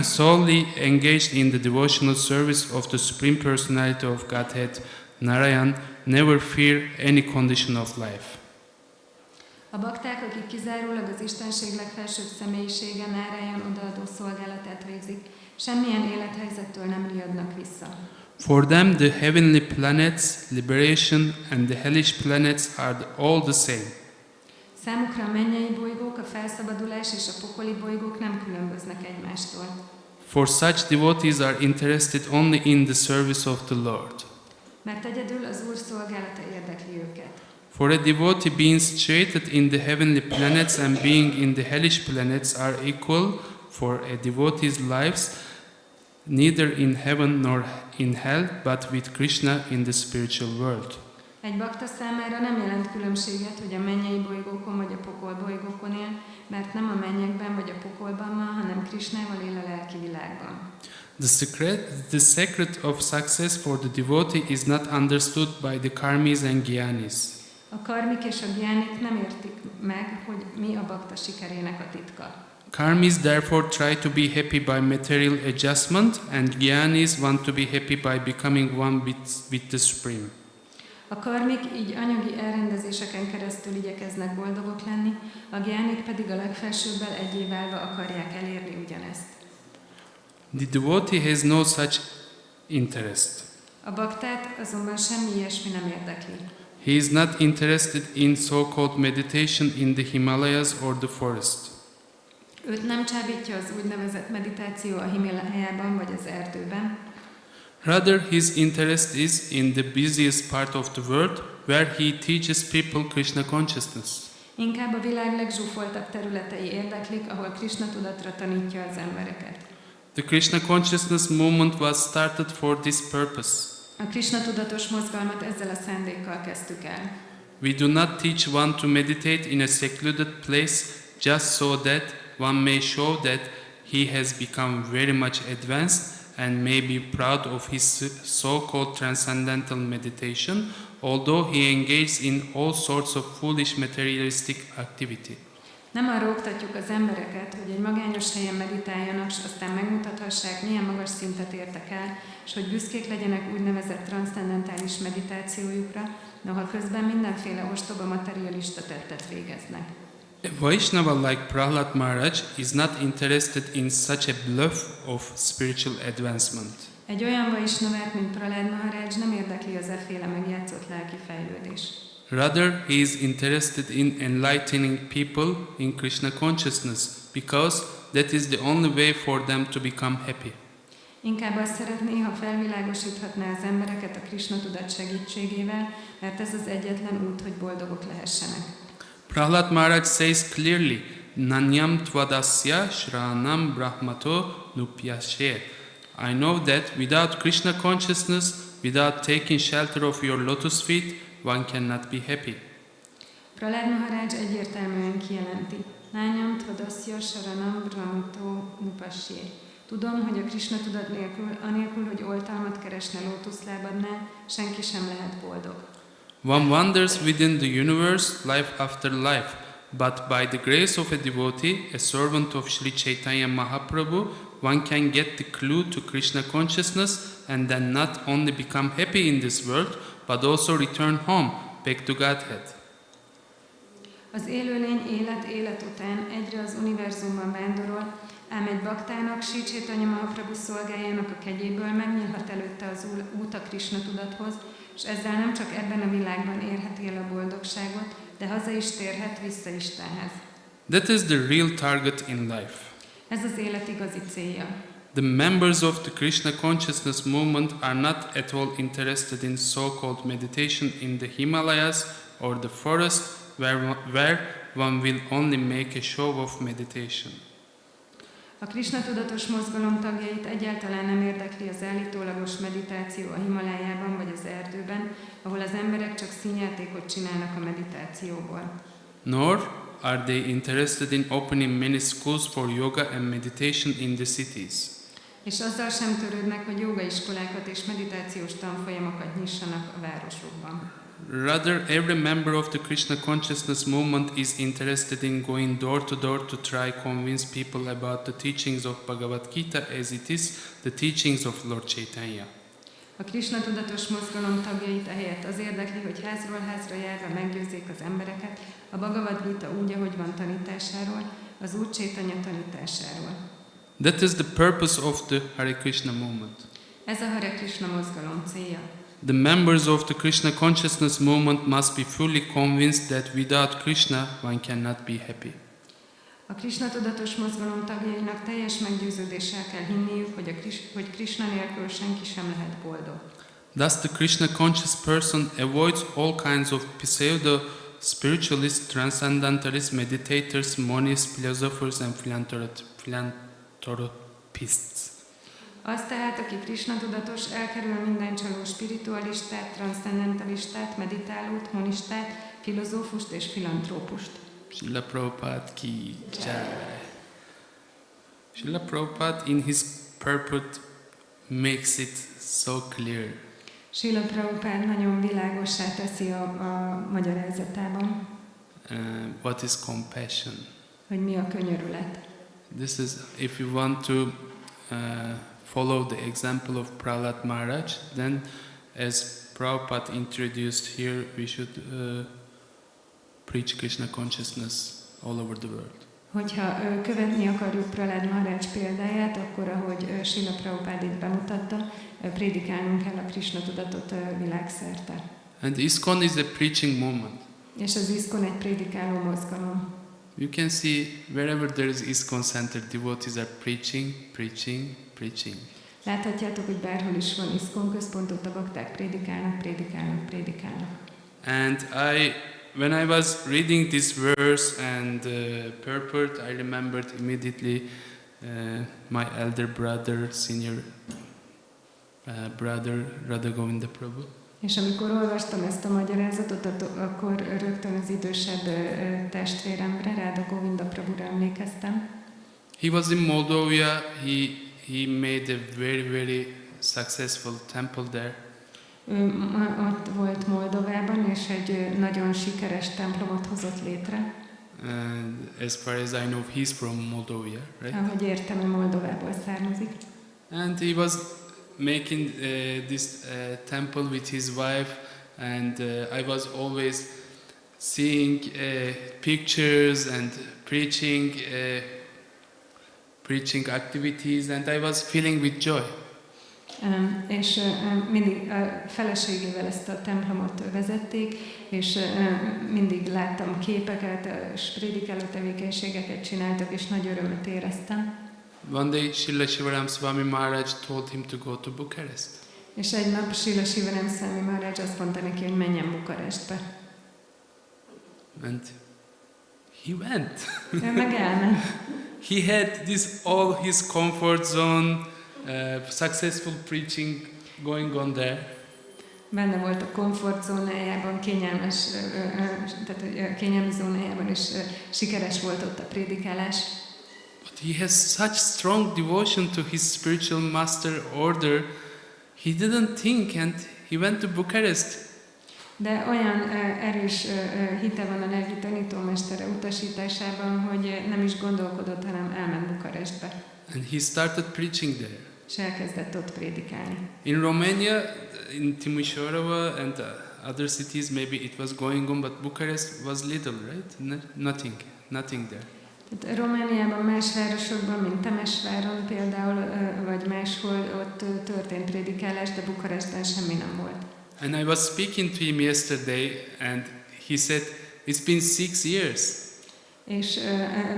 solely engaged in the devotional service of the Supreme Personality of Godhead, Narayan, never fear any condition of life. A bakták, akik kizárólag az Istenség legfelsőbb személyisége, Narayan odaadó szolgálatát végzik, semmilyen élethelyzettől nem riadnak vissza. For them, the heavenly planets, liberation, and the hellish planets are all the same. Számukra a mennyei bolygók, a felszabadulás és a pokoli bolygók nem különböznek egymástól. For such devotees are interested only in the service of the Lord. Mert egyedül az Úr szolgálata érdekli őket. For a devotee being situated in the heavenly planets and being in the hellish planets are equal for a devotee's lives, neither in heaven nor in hell, but with Krishna in the spiritual world. Egy bakta számára nem jelent különbséget, hogy a mennyei bolygókon vagy a pokol bolygókon él, mert nem a mennyekben vagy a pokolban van, hanem Krishnával él a lelki világban. The secret of success for the devotee is not understood by the karmis and gyanis. A karmik és a gyánik nem értik meg, hogy mi a bakta sikerének a titka. Karmis therefore try to be happy by material adjustment, and gyanis want to be happy by becoming one with the Supreme. A karmik így anyagi elrendezéseken keresztül igyekeznek boldogok lenni, a gyánik pedig a legfelsőbbel egyé válva akarják elérni ugyanezt. The devotee has no such interest. A baktát azonban semmi ilyesmi nem érdekli. He is not interested in so-called meditation in the Himalayas or the forest. Őt nem csábítja az úgynevezett meditáció a Himalájában vagy az erdőben. Rather, his interest is in the busiest part of the world, where he teaches people Krishna consciousness. Inkább a világ legzsúfoltabb területei érdeklik, ahol Krishna tudatra tanítja az embereket. The Krishna consciousness movement was started for this purpose. A Krishna tudatos mozgalmat ezzel a szándékkal kezdtük el. We do not teach one to meditate in a secluded place just so that one may show that he has become very much advanced and may be proud of his so-called transcendental meditation, although he engages in all sorts of foolish materialistic activity. Nem arra oktatjuk az embereket, hogy egy magányos helyen meditáljanak, és aztán megmutathassák, milyen magas szintet értek el, és hogy büszkék legyenek úgynevezett transzcendentális meditációjukra, noha közben mindenféle ostoba materialista tettet végeznek. A Vaishnava like Prahlad Maharaj is not interested in such a bluff of spiritual advancement. Egy olyan vaisnavát, mint Prahlad Maharaj nem érdekli az efféle megjátszott lelki fejlődés. Rather, he is interested in enlightening people in Krishna consciousness, because that is the only way for them to become happy. Inkább azt szeretné, ha felvilágosíthatná az embereket a Krishna tudat segítségével, mert ez az egyetlen út, hogy boldogok lehessenek. Prahlad Maharaj says clearly, Nanyam tvadasya shranam brahmato nupyashe. I know that without Krishna consciousness, without taking shelter of your lotus feet, one cannot be happy. Prahlad Maharaj egyértelműen kijelenti, Nányam tvadasya saranam brahmato nupasye. Tudom, hogy a Krishna tudat nélkül, anélkül, hogy oltalmat keresne lótuszlábadnál, senki sem lehet boldog. One wanders within the universe, life after life, but by the grace of a devotee, a servant of Śrī Caitanya Mahaprabhu, one can get the clue to Krishna consciousness and then not only become happy in this world, but also return home, back to Godhead. Az élőlény élet után egyre az univerzumban vándorol, ám egy baktának, Śrī Caitanya Mahaprabhu szolgájának a kegyéből megnyílhat előtte az út a Krishna tudathoz, és ezzel nem csak ebben a világban érheti el a boldogságot, de haza is térhet vissza Istenhez. That is the real target in life. Ez az élet igazi célja. The members of the Krishna consciousness movement are not at all interested in so-called meditation in the Himalayas or the forest, where one will only make a show of meditation. A Krishna tudatos mozgalom tagjait egyáltalán nem érdekli az állítólagos meditáció a Himalájában vagy az erdőben, ahol az emberek csak színjátékot csinálnak a meditációból. Nor are they interested in opening many schools for yoga and meditation in the cities. És azzal sem törődnek, hogy jogaiskolákat és meditációs tanfolyamokat nyissanak a városokban. Rather, every member of the Krishna consciousness movement is interested in going door to try convince people about the teachings of Bhagavad Gita as it is the teachings of Lord Chaitanya. A Krishna tudatos mozgalom tagjait ehelyett az érdekli, hogy házról házra járva meggyőzzék az embereket a Bhagavad Gita úgy, ahogy van tanításáról, az Úr Chaitanya tanításáról. That is the purpose of the Hare Krishna movement. Ez a Hare Krishna mozgalom célja. The members of the Krishna consciousness movement must be fully convinced that without Krishna one cannot be happy. A Krishna tudatos mozgalom tagjainak teljes meggyőződéssel kell hinniük, hogy Krishna nélkül senki sem lehet boldog. Thus the Krishna conscious person avoids all kinds of pseudo-spiritualist, transcendentalist, meditators, monists, philosophers and philanthropists. Az tehát, aki Krishna tudatos, elkerül minden csaló spiritualistát, transzcendentalistát, meditálót, monistát, filozófust és filantrópust. Srila Prabhupada ki jai. Srila Prabhupada in his purport makes it so clear. Srila Prabhupada nagyon világossá teszi a magyarázatában, what is compassion. hogy mi a könyörület. This is, if you want to follow the example of Prahlad Maharaj, then as Prabhupada introduced here, we should preach Krishna consciousness all over the world. Hogyha követni akarjuk Prahlad Maharaj példáját, akkor ahogy Srila Prabhupada itt bemutatta, prédikálnunk kell a Krishna tudatot világszerte. And ISKCON is a preaching movement. És az ISKCON egy prédikáló mozgalom. You can see wherever there is ISKCON center, devotees are preaching, preaching, preaching. Láthatjátok, hogy bárhol is van ISKCON központ, ott a bakták prédikálnak, prédikálnak, prédikálnak. And when I was reading this verse and purport, I remembered immediately my elder brother, senior brother, Radha Prabhu. És amikor olvastam ezt a magyarázatot, akkor rögtön az idősebb testvéremre, Radha Govinda Prabhura emlékeztem. He was in Moldova. He made a very, very successful temple there. Ő ott volt Moldovában, és egy nagyon sikeres templomot hozott létre. And as far as I know, he's from Moldova, right? Ahogy értem, ő Moldovából származik. And he was making this temple with his wife, and I was always seeing pictures and preaching activities, and I was feeling with joy. És mindig a feleségével ezt a templomot vezették, és mindig láttam képeket, és prédikáló tevékenységeket csináltak, és nagy örömet éreztem. One day, Śrī Nṛsimha Swami Maharaj told him to go to Bucharest. És egy nap Śrī Nṛsimha Maharaj azt mondta neki, hogy menjen Bukarestbe. And he went. Ő meg elment. He had all his comfort zone, successful preaching going on there. Benne volt a komfortzónájában, kényelmi zónájában, és sikeres volt ott a prédikálás. But he has such strong devotion to his spiritual master order, he didn't think, and he went to Bucharest. De olyan erős hite van a lelki tanítómestere utasításában, hogy nem is gondolkodott, hanem elment Bukarestbe. And he started preaching there. És elkezdett ott prédikálni. In Romania, in Timișoara and other cities, maybe it was going on, but Bucharest was little, right? Nothing there. Tehát Romániában, más városokban, mint Temesváron például, vagy máshol, ott történt prédikálás, de Bukarestben semmi nem volt. And I was speaking to him yesterday, and he said, it's been 6 years. És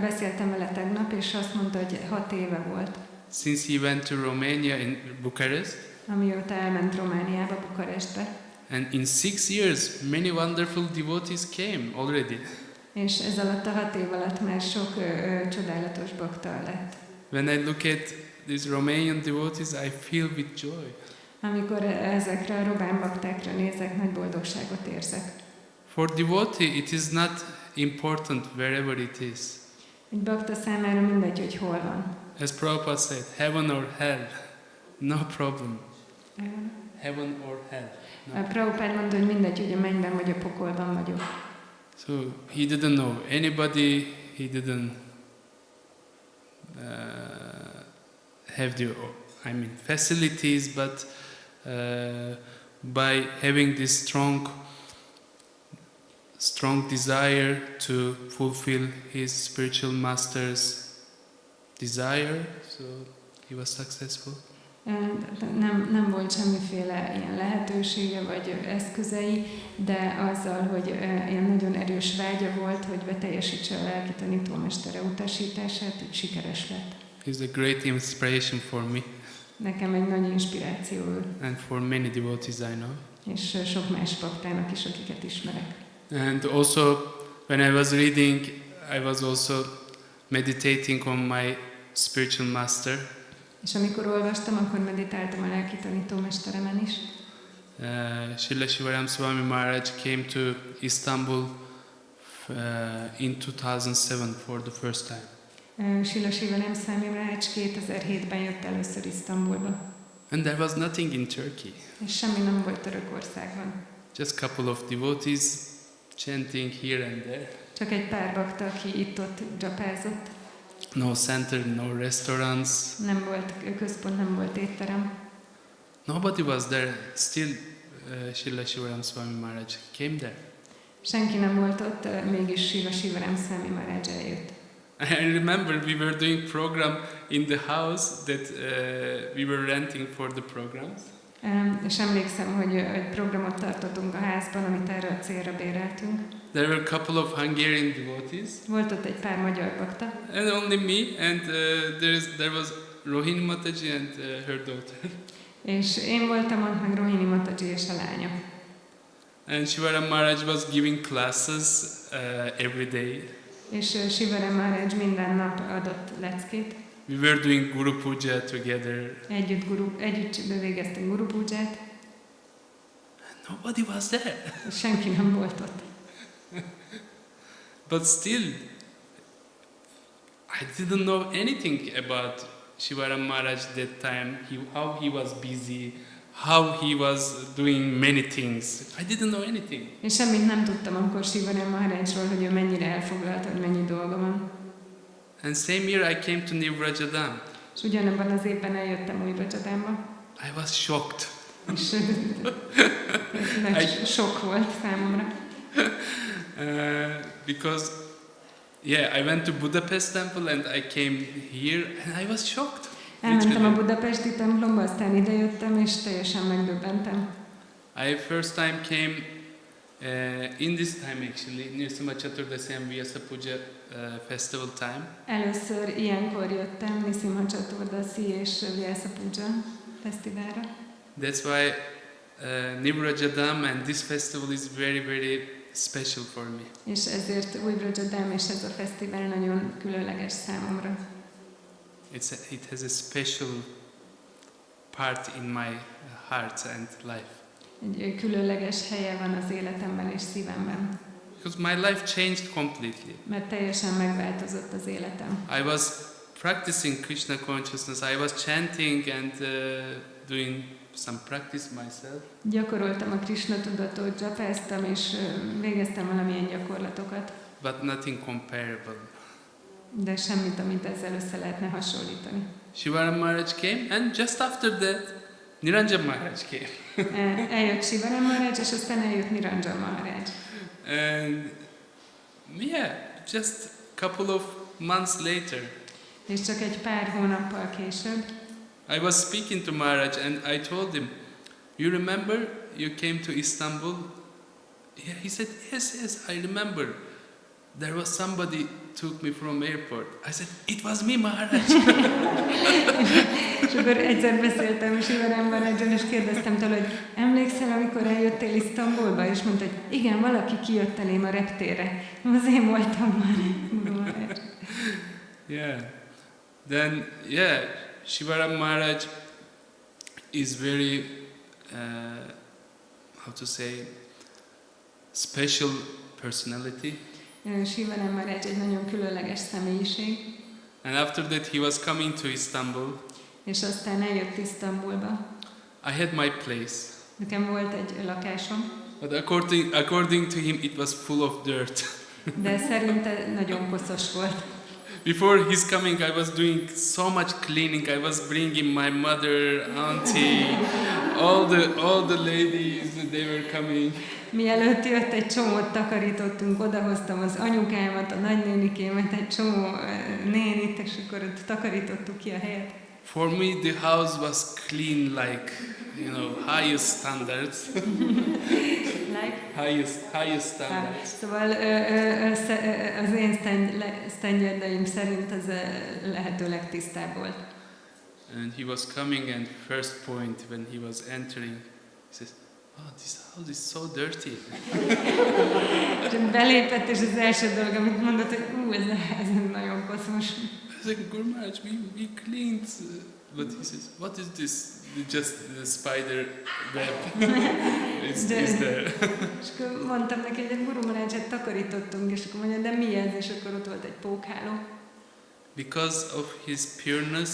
beszéltem vele tegnap, és azt mondta, hogy 6 éve volt. Since he went to Romania in Bucharest. Amióta elment Romániába, Bukarestbe. And in 6 years, many wonderful devotees came already. És ez alatt a 6 év alatt már sok csodálatos bakta lett. When I look at these Romanian devotees, I feel with joy. Amikor ezekre a román baktákra nézek, nagy boldogságot érzek. For devotee, it is not important wherever it is. Egy bakta számára mindegy, hogy hol van. As Prabhupada said, heaven or hell, no problem. Heaven or hell. No. A Prabhupada mondta, hogy mindegy, hogy a mennyben vagy a pokolban vagyok. So he didn't know anybody, he didn't have the facilities, but by having this strong desire to fulfill his spiritual master's desire, so he was successful. Nem volt semmiféle ilyen lehetősége vagy eszközei, de azzal, hogy ilyen nagyon erős vágya volt, hogy beteljesítse a lelki tanítómestere utasítását, így sikeres lett. He's a great inspiration for me. Nekem egy nagy inspiráció ő. And for many devotees I know. És sok más baktának is, akiket ismerek. And also, when I was reading, I was also meditating on my spiritual master. És amikor olvastam, akkor meditáltam a lelki tanítómesteremen is. Śrī Nṛsimha Swami Maharaj came to Istanbul in 2007 for the first time. Śrī Nṛsimha Maharaj 2007-ben jött először Isztambulba. And there was nothing in Turkey. És semmi nem volt Törökországban. Just a couple of devotees chanting here and there. Csak egy pár bakta, aki itt-ott dzsapázott. No center, no restaurants. Nem volt központ, nem volt étterem. Nobody was there. Still, Śrī Nṛsimha Swami Maharaj came there. Senki nem volt ott, mégis Śrī Nṛsimha Maharaj eljött. I remember we were doing program in the house that we were renting for the programs. És emlékszem, hogy programot tartottunk a házban, amit erre a célra béreltünk. There were a couple of Hungarian devotees, Volt ott egy pár magyar bakta, and only me, and there was Rohini Mataji and her daughter. és én voltam ott, meg Rohini Mataji és a lánya. And Shivara Maharaj was giving classes every day. És Śrī Maharaj minden nap adott leckét. We were doing Guru Puja together. Együtt végeztünk Guru Puját, Nobody was there. és senki nem volt ott. But still, I didn't know anything about Shivara Maharaj that time, how he was busy, how he was doing many things. I didn't know anything. Én semmit nem tudtam akkor Śrī Maharajról, hogy ő mennyire elfoglalt, hogy mennyi dolga van. And same year I came to Vraja-dhama. És ugyanebben az évben eljöttem új Vraja-dhámba. I was shocked. És nagy sok volt számomra. Because I went to Budapest temple and I came here and I was shocked. Elmentem a budapesti templomba, aztán idejöttem, és teljesen megdöbbentem. I first time came in this time actually, Nṛsiṁha Caturdaśī and Vyasa Puja festival time. Először ilyenkor jöttem Nṛsiṁha Caturdaśī és Vyasa Puja fesztiválra. That's why Vraja-dhama and this festival is very, very special for me. És ezért új Vraja-dhama és ez a fesztivál nagyon különleges számomra. It has a special part in my heart and life. Egy különleges helye van az életemben és szívemben. Because my life changed completely. Mert teljesen megváltozott az életem. I was practicing Krishna consciousness. I was chanting and doing some practice myself. Gyakoroltam a Krishna tudatot, japáztam és végeztem valamilyen gyakorlatokat. But nothing comparable. De semmit, amit ezzel össze lehetne hasonlítani. Shivara Maharaj came and just after that Niranjan Maharaj came. Eljött Śrī Maharaj, és aztán eljött Niranjan Maharaj. And just a couple of months later, És csak egy pár hónappal később I was speaking to Maharaj and I told him, you remember you came to Istanbul? Yeah, he said, yes, I remember. There was somebody took me from airport. I said, it was me, Maharaj. És akkor egyszer beszéltem Śrī Maharajjal, és kérdeztem tőle, hogy emlékszel, amikor eljöttél Isztambulba? És mondta, hogy igen, valaki kijött elém a reptérre. Az én voltam már. Then Shivara Maharaj is very, special personality. Śrī Maharaj egy nagyon különleges személyiség. And after that he was coming to Istanbul. És aztán eljött Isztambulba. I had my place. Nekem volt egy lakásom. But according to him it was full of dirt. De szerinte nagyon koszos volt. Before his coming, I was doing so much cleaning. I was bringing my mother, auntie, all the ladies. They were coming. Mielőtt jött, egy csomót takarítottunk, odahoztam az anyukámat, a nagynénikémet, egy csomó nénit, és akkor ott takarítottuk ki a helyet. For me, the house was clean, like, highest standards. Highest standards. Szóval az én sztendjerdeim szerint ez lehető legtisztább volt. And he was coming, and first point when he was entering, he says, "Oh, this house is so dirty." És belépett, és az első dolog, amit mondott, hogy ez nagyon koszos. I was like, Guru Maharaj, we cleaned, but he says, "What is this? Just the spider web is there." És akkor mondtam neki, hogy Guru Maharaj, takarítottunk, és akkor mondja, de mi ez? És akkor ott volt egy pókháló. Because of his pureness,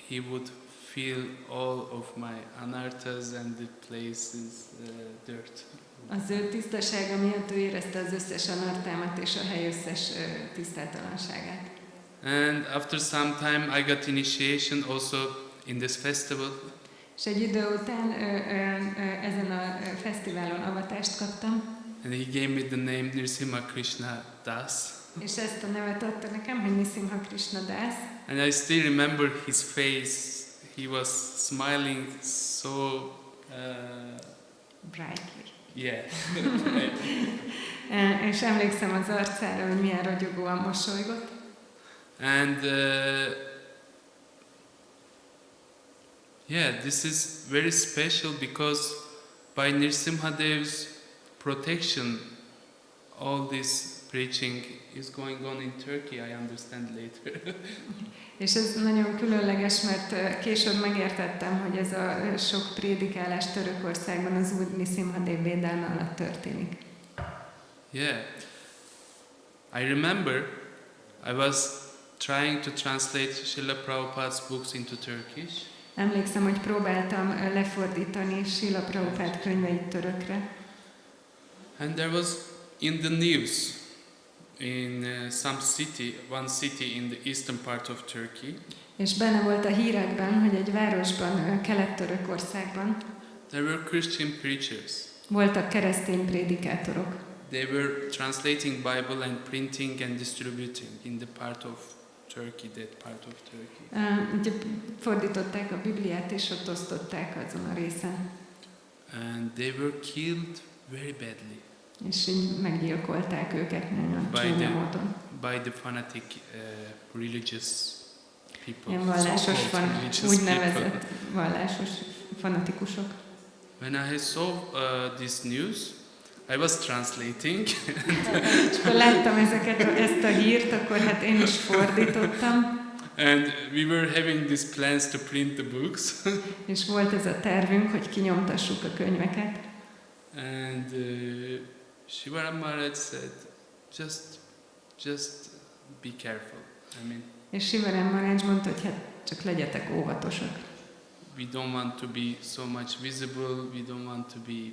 he would feel all of my anarthas and the places dirt. Az ő tisztasága miatt ő érezte az összes anartámat és a hely összes tisztátalanságát. And after some time I got initiation also in this festival. És egy idő után ezen a fesztiválon avatást kaptam. And he gave me the name Nṛsiṁha Kṛṣṇa. És ezt a nevet adta nekem, hogy Nṛsiṁha Kṛṣṇa. And I still remember his face. he was smiling so Brightly. yeah. És emlékszem az arcára, hogy milyen ragyogóan mosolygott. And yeah, this is very special because by Nṛsiṁha Dev's protection, all this preaching is going on in Turkey, I understand later. És ez nagyon különleges, mert később megértettem, hogy ez a sok prédikálás Törökországban az Úr Nṛsiṁha Dev védelme alatt történik. Yeah. I remember I was trying to translate Srila Prabhupada's books into Turkish. Emlékszem, hogy próbáltam lefordítani Srila Prabhupád könyveit törökre. And there was in the news in some city, one city in the eastern part of Turkey. És benne volt a hírekben, hogy egy városban, Kelet-Törökországban There were Christian preachers. voltak keresztény prédikátorok. They were translating Bible and printing and distributing in the part of Turkey, that part of Turkey. Ugye fordították a Bibliát, és ott osztották azon a részen. And they were killed very badly És így meggyilkolták őket nagyon csúnya módon. by the fanatic religious people. Ilyen vallásos, úgynevezett vallásos fanatikusok. When I saw this news, I was translating. És akkor láttam ezt a hírt, akkor hát én is fordítottam. And we were having these plans to print the books. És volt ez a tervünk, hogy kinyomtassuk a könyveket. And Shiva Maharaj said, just be careful. I mean, És Śrī Nṛsimha Maharaj mondta, hogy hát csak legyetek óvatosak. we don't want to be so much visible. We don't want to be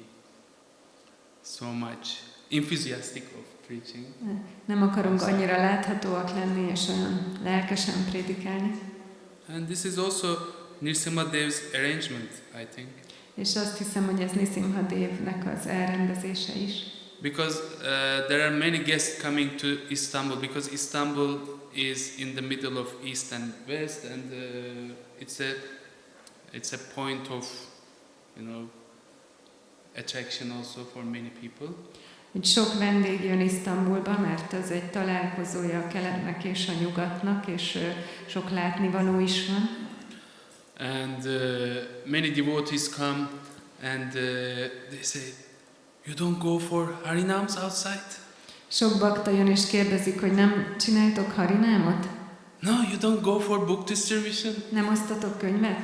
so much enthusiastic of preaching. Nem akarunk annyira láthatóak lenni, és olyan lelkesen prédikálni. And this is also Nṛsiṁha Dev's arrangement, I think. És azt hiszem, hogy ez Nṛsiṁha Devnek az elrendezése is. Because there are many guests coming to Istanbul, because Istanbul is in the middle of East and West, and it's a point of, attraction also for many people. Hogy sok vendég jön Isztambulba, mert ez egy találkozója a keletnek és a nyugatnak, és sok látnivaló is van. And many devotees come and they say, you don't go for harinams outside? Sok bakta jön és kérdezik, hogy nem csináltok harinámot? No, you don't go for book distribution? Nem osztatok könyvet?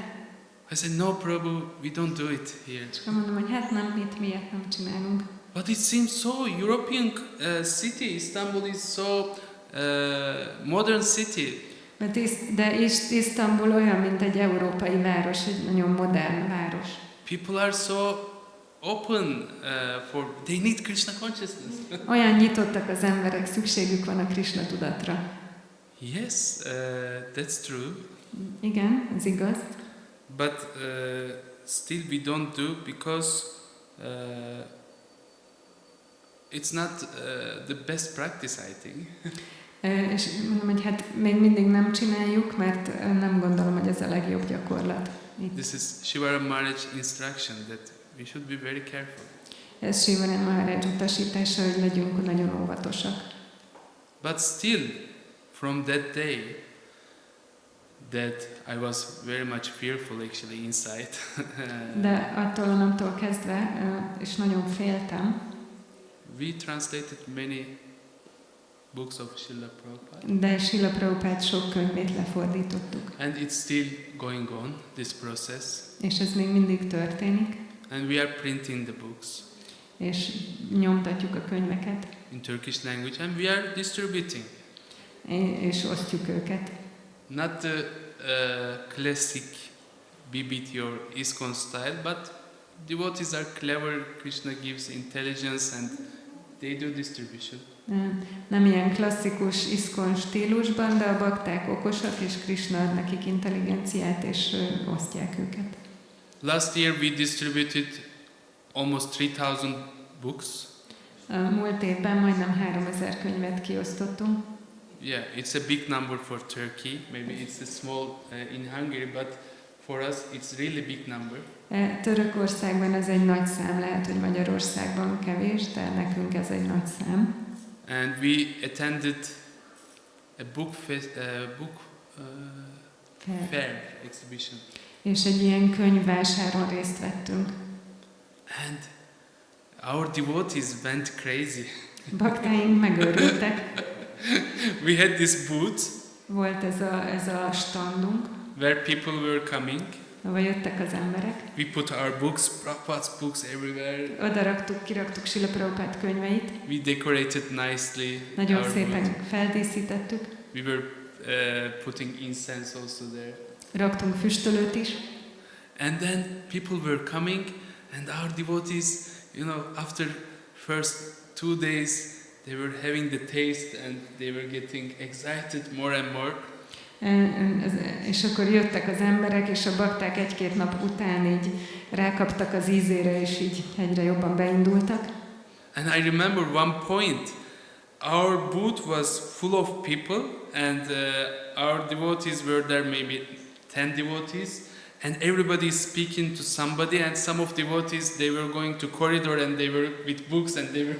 I said, no, Prabhu, we don't do it here. És akkor mondom, hogy hát nem, miért nem csinálunk. But it seems so European city. Istanbul is so modern city. De Isztambul olyan, mint egy európai város, egy nagyon modern város. People are so open they need Krishna consciousness. Olyan nyitottak az emberek, szükségük van a Krishna tudatra. Yes, that's true. Igen, ez igaz. But still we don't do because it's not the best practice, I think. És mondom, hogy hát még mindig nem csináljuk, mert nem gondolom, hogy ez a legjobb gyakorlat. This is Śrī Maharaj instruction that we should be very careful. Ez Śrī Maharaj utasítása, hogy legyünk nagyon óvatosak. But still, from that day, that I was very much fearful actually inside. De attól a naptól kezdve, és nagyon féltem. We translated many books of Srila Prabhupada. De Srila Prabhupád sok könyvét lefordítottuk. And it's still going on, this process. És ez még mindig történik. And we are printing the books. És nyomtatjuk a könyveket. In Turkish language, and we are distributing. És osztjuk őket. Not the classic BBT or ISKCON style, but devotees are clever. Krishna gives intelligence and they do distribution. Nem ilyen klasszikus ISKCON stílusban, de a bakták okosak, és Krishna ad nekik intelligenciát, és osztják őket. Last year we distributed almost 3000 books. Múlt évben majdnem 3000 könyvet kiosztottunk. Yeah, it's a big number for Turkey. Maybe it's a small in Hungary, but for us it's really big number. Törökországban ez egy nagy szám, lehet, hogy Magyarországban kevés, de nekünk ez egy nagy szám. And we attended a fair exhibition. És egy ilyen könyvvásáron részt vettünk. And our devotees went crazy. Baktáink megőrültek. We had this booth. Volt ez a standunk, Where people were coming. ahol jöttek az emberek. We put our books, Prabhupada's books everywhere. Oda kiraktuk Srila Prabhupád könyveit. We decorated nicely. Nagyon our szépen booth. feldíszítettük. We were putting incense also there. Raktunk füstölőt is. And then people were coming, and our devotees, after first 2 days, they were having the taste, and they were getting excited more and more. És akkor jöttek az emberek, és a bakták 1-2 nap után így rákaptak az ízére, és így egyre jobban beindultak. And I remember one point, our booth was full of people, and our devotees were there, maybe 10 devotees, and everybody is speaking to somebody, and some of devotees, they were going to corridor, and they were with books, and they were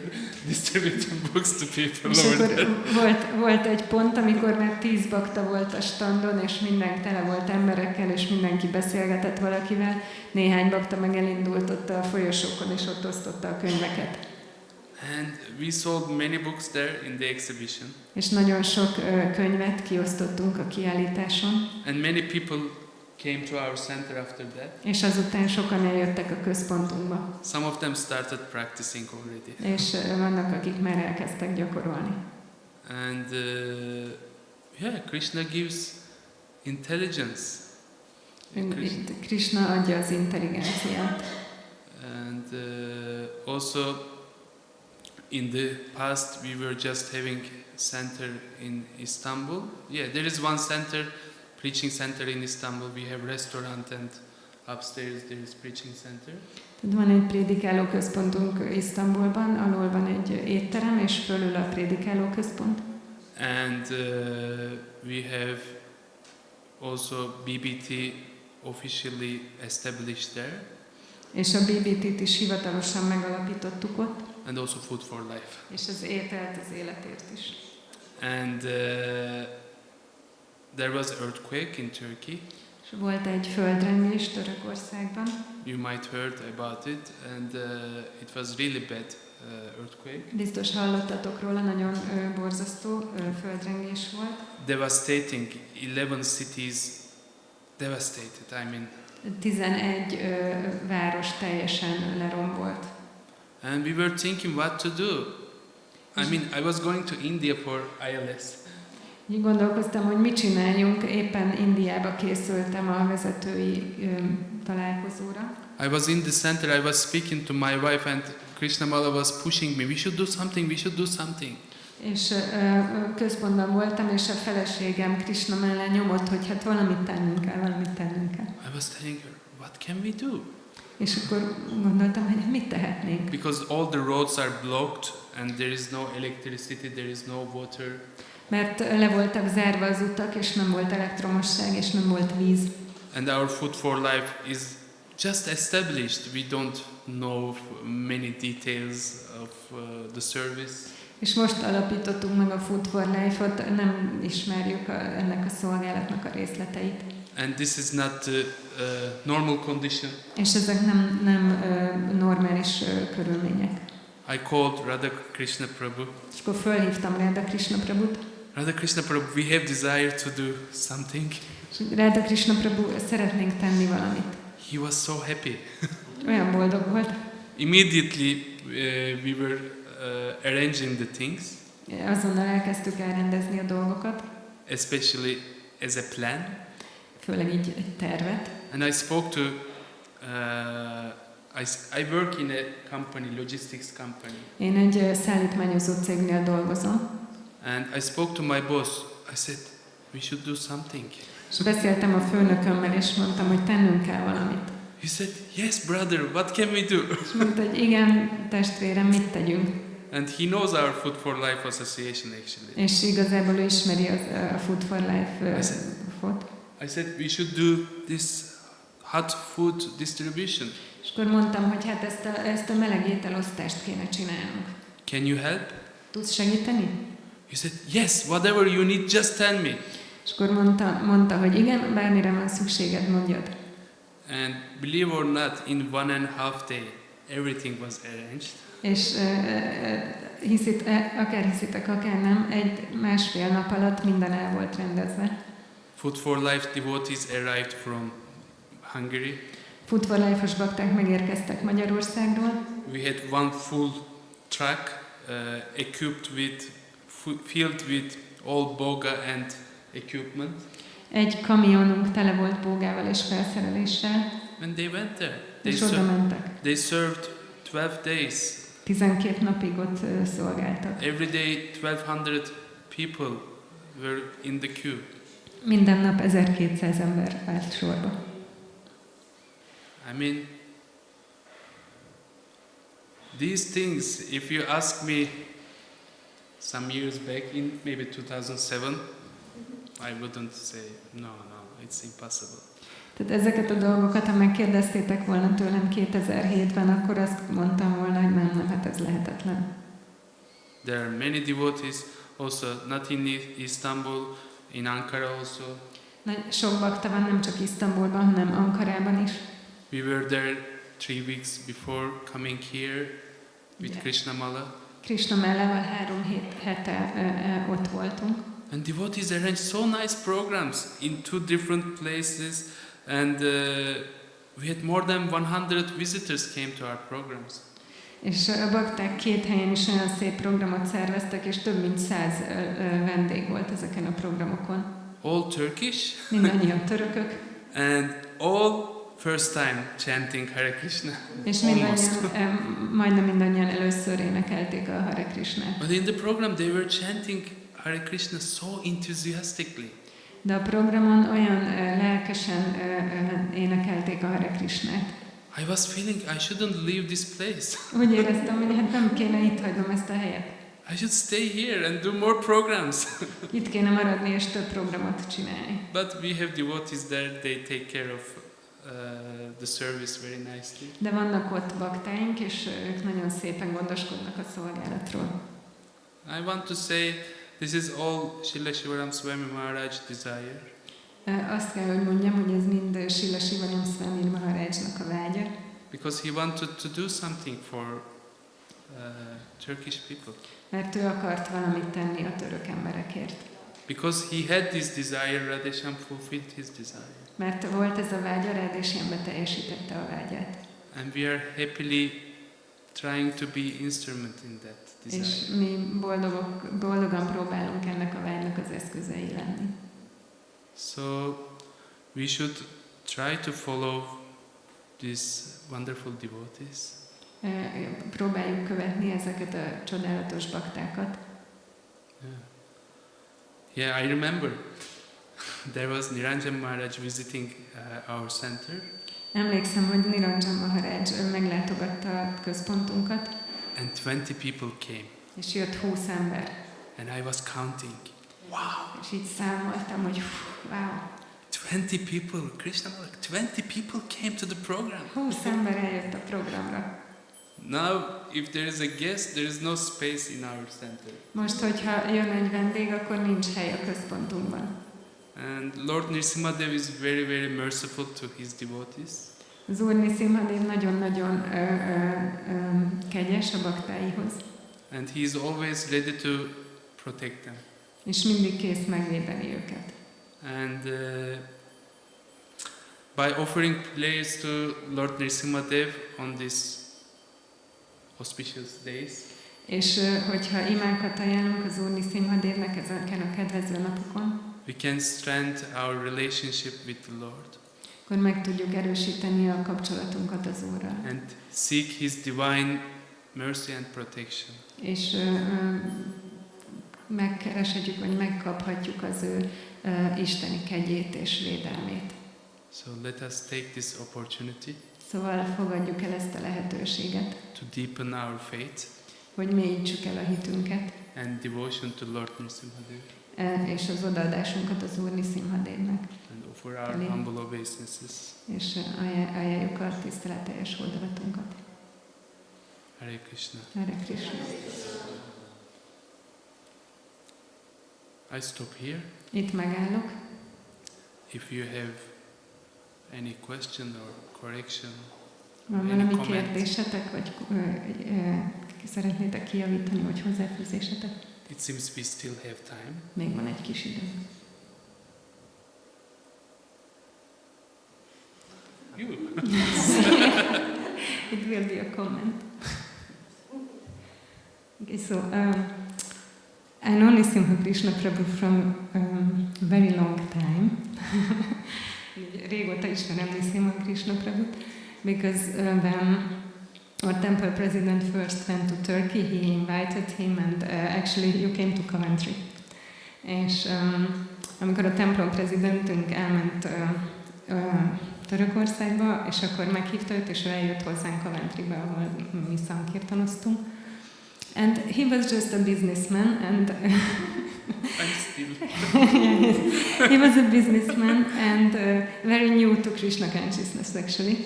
distributing books to people. És akkor volt egy pont, amikor már 10 bakta volt a standon, és minden tele volt emberekkel, és mindenki beszélgetett valakivel. Néhány bakta meg elindult ott a folyosókon, és ott osztotta a könyveket. And we sold many books there in the exhibition. És nagyon sok könyvet kiosztottunk a kiállításon. And many people came to our center after that. És azután sokan eljöttek a központunkba. Some of them started practicing already. És vannak, akik már elkezdtek gyakorolni. And Krishna gives intelligence. Krishna adja az intelligenciát. And also in the past we were just having center in Istanbul. Yeah, there is one center, preaching center in Istanbul. We have restaurant, and upstairs there is preaching center. Van egy prédikáló központunk Isztambulban, alul van egy étterem, és fölül a prédikáló központ. And we have also BBT officially established there. És a BBT-t is hivatalosan megalapítottuk ott. And also Food for Life. És az ételt az életért is. And there was earthquake in Turkey. És volt egy földrengés Törökországban. You might heard about it, and it was really bad earthquake. Biztos hallottatok róla, nagyon borzasztó földrengés volt. Devastating, 11 cities devastated, 11 város teljesen lerombolt. And we were thinking what to do. I was going to India for ILS. Így gondolkoztam, hogy mit csináljunk, éppen Indiába készültem a vezetői találkozóra. I was in the center, I was speaking to my wife, and Krishna Mala was pushing me, we should do something. És központban voltam, és a feleségem Krishna mellett nyomott, hogy hát valamit tennünk kell. I was telling her, what can we do? És akkor gondoltam, hogy mit tehetnénk. Because all the roads are blocked, and there is no electricity, there is no water. Mert le voltak zárva az utak, és nem volt elektromosság, és nem volt víz. And our Food for Life is just established. We don't know many details of the service. És most alapítottunk meg a Food for Life-ot, nem ismerjük ennek a szolgálatnak a részleteit. And this is not normal condition. És ezek nem normális körülmények. I called Radha Krishna Prabhu. És akkor fölhívtam Radha Krishna Prabhut. Radha Krishna Prabhu, we have desire to do something. És Radha Krishna Prabhu, szeretnénk tenni valamit. He was so happy. Olyan boldog volt. Immediately we were arranging the things. Azonnal elkezdtük elrendezni a dolgokat. Especially as a plan. Főleg így egy tervet. And I spoke to I work in a company, logistics company. Én egy szállítmányozó cégnél dolgozom. And I spoke to my boss. I said, we should do something. És beszéltem a főnökömmel, és mondtam, hogy tennünk kell valamit. He said, yes, brother, what can we do? És mondta, hogy igen, testvérem, mit tegyünk? And he knows our Food for Life Association actually. És igazából ő ismeri a Food for Life-ot. I said, we should do this hot food distribution. És akkor mondtam, hogy hát ezt a meleg ételosztást kéne csinálnunk. Can you help? Tudsz segíteni? He said, yes, whatever you need, just tell me. És akkor mondta, hogy igen, bármire van szükséged, mondjad. And believe or not, in 1.5 day, everything was arranged. És akár hiszitek, akár nem, másfél nap alatt minden el volt rendezve. Food for Life devotees arrived from Hungary. Food for Life-os bakták megérkeztek Magyarországról. We had one full truck filled with all boga and equipment. Egy kamionunk tele volt bógával és felszereléssel. When they went there, És oda mentek. they served 12 days. 12 napig ott szolgáltak. Every day 1200 people were in the queue. Minden nap 1200 ember állt sorba. I mean, these things, if you ask me some years back, in maybe 2007, I wouldn't say, no, it's impossible. Tehát ezeket a dolgokat, ha megkérdeztétek volna tőlem 2007-ben, akkor azt mondtam volna, hogy nem, hát ez lehetetlen. There are many devotees, also not in Istanbul, in Ankara also. Sok bakta van, nem csak Isztambulban, hanem Ankarában is. We were there 3 weeks before coming here with Krishna Mala. Krishna Mallával 3 hete ott voltunk. And devotees arranged so nice programs in 2 different places, and we had more than 100 visitors came to our programs. És a bakták 2 helyen is olyan szép programot szerveztek, és több mint 100 vendég volt ezeken a programokon. All Turkish. Mindannyian törökök. And all first time chanting Hare Krishna. És majdnem mindannyian először énekelték a Hare Krishnát. But in the program they were chanting Hare Krishna so enthusiastically. De a programon olyan lelkesen énekelték a Hare Krishnát. I was feeling I shouldn't leave this place. Úgy éreztem, hogy hát nem kéne itt hagynom ezt a helyet. I should stay here and do more programs. Itt kéne maradni és több programot csinálni. But we have devotees there, they take care of the service very nicely. De vannak ott baktáink, és ők nagyon szépen gondoskodnak a szolgálatról. I want to say this is all Śrī Nṛsimha Maharaj desire. Azt kell, hogy mondjam, hogy ez mind Śrī Nṛsimha Maharajnak a vágya. Because he wanted to do something for Turkish people. Mert ő akart valamit tenni a török emberekért. Because he had this desire, Radhesham fulfilled his desire. Mert volt ez a vágya, Radhesham beteljesítette a vágyát. And we are happily trying to be instrument in that desire. És mi boldogan próbálunk ennek a vágynak az eszközei lenni. So we should try to follow these wonderful devotees. Próbáljuk követni ezeket a csodálatos baktákat. Yeah, I remember there was Niranjan Maharaj visiting our center. Emlékszem, hogy Niranjan Maharaj meglátogatta a központunkat. And 20 people came. És jött 20 ember. And I was counting. Wow. És így számoltam, hogy wow. 20 people, Krishna Mala, 20 people came to the program. 20 ember eljött a programra. Now, if there is a guest, there is no space in our center. Most, hogyha jön egy vendég, akkor nincs hely a központunkban. And Lord Nṛsiṁha Dev is very, very merciful to his devotees. Az Úr Nṛsiṁha Dev nagyon-nagyon kegyes a baktáihoz. And he is always ready to protect them. És mindig kész megvédeni őket. And by offering prayers to Lord Nṛsiṁha Dev on these auspicious days, és hogyha imákat ajánlunk az Úr Nṛsiṁha Devnek ezeken a kedvező napokon, we can strengthen our relationship with the Lord. Akkor meg tudjuk erősíteni a kapcsolatunkat az Úrral. And seek His divine mercy and protection. És megkereshetjük, vagy megkaphatjuk az ő isteni kegyét és védelmét. So let us take this opportunity. Szóval fogadjuk el ezt a lehetőséget. To deepen our faith. Hogy mélyítsük el a hitünket. And devotion to Lord Nṛsiṁha Dev. és az odaadásunkat az Úr Nṛsiṁha Devnek. And offer our humble obeisances. És ajánljuk a tiszteleteljes hódolatunkat. Hare Krishna. Hare Krishna. I stop here. Itt megállok. If you have any question or correction, Van valami kérdésetek, vagy szeretnétek kijavítani, vagy hozzáfűzésetek? it seems we still have time. Még van egy kis idő. You. It will be a comment. Okay, so I know Nṛsiṁha Kṛṣṇa Prabhu from very long time. Régóta ismerem Nṛsiṁha Kṛṣṇa Prabhut, because when our temple president first went to Turkey, he invited him, and actually you came to Coventry. És amikor a templom prezidentünk elment Törökországba, és akkor meghívta őt, és ő eljött hozzánk Coventrybe, ahol mi szankirtanoztunk. And he was just a businessman, and I'm still. he was a businessman and very new to Krishna consciousness actually.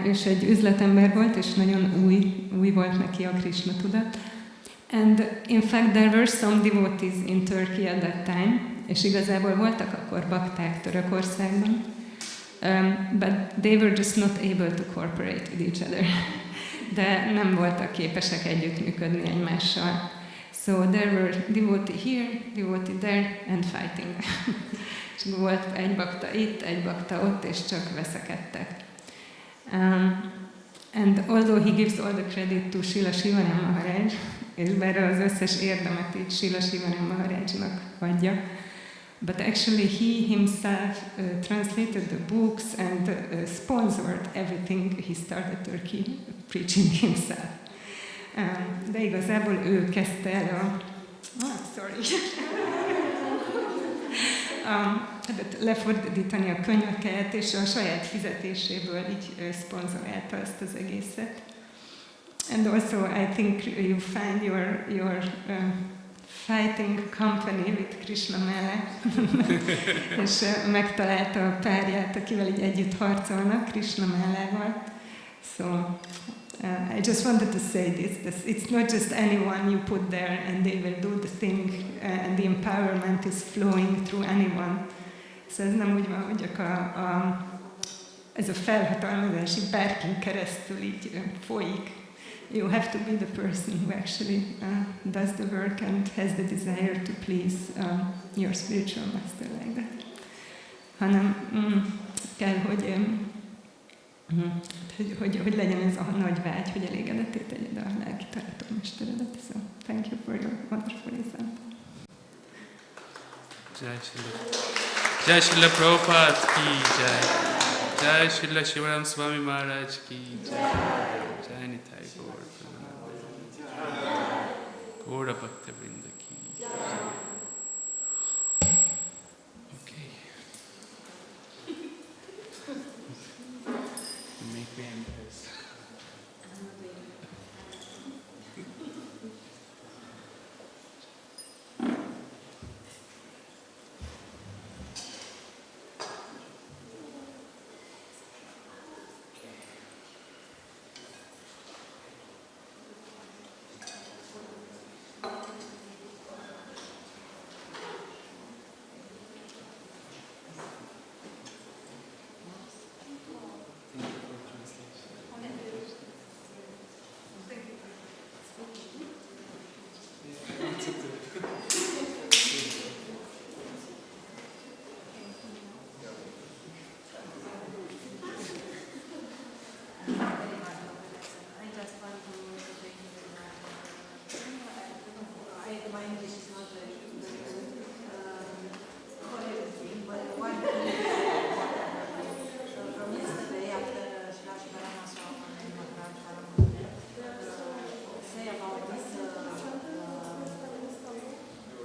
És egy üzletember volt, és nagyon új volt neki a Krishna tudat. And in fact there were some devotees in Turkey at that time, és igazából voltak akkor bakták Törökországban, but they were just not able to cooperate with each other. De nem voltak képesek együttműködni egymással. So there were devotee here, devotee there, and fighting. És volt egy bakta itt, egy bakta ott, és csak veszekedtek. And although he gives all the credit to Śrīla Śrivanam Maharaj, és bár az összes érdemet így Śrīla Śrivanam Maharajnak adja, but actually he himself translated the books and sponsored everything. He started Turkey preaching himself. De igazából ő kezdte el lefordítani a könyveket, és a saját fizetéséből így szponzorálta ezt az egészet. And also I think you find your fighting company with Krishna mellett, és megtalálta a párját, akivel így együtt harcolnak, Krishna mellával. So I just wanted to say this. It's not just anyone you put there and they will do the thing and the empowerment is flowing through anyone. So ez nem úgy van, hogy ez a felhatalmazási bárkin keresztül így folyik. You have to be the person who actually does the work and has the desire to please your spiritual master like that. Hanem kell, hogy legyen ez a nagy vágy, hogy elégedetté tegyed a lelki tanítómesteredet. So, thank you for your wonderful example. Jai Śrīla Prabhupada ki jai. Jai Śrīla Śrivanam Swami Maharaj ki jai. Jai Nitai Gaur Pramananda. Gaura Bhakta Vrinda ki jai. Okay. Make me embarrassed.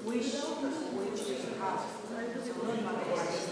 Which we have. So,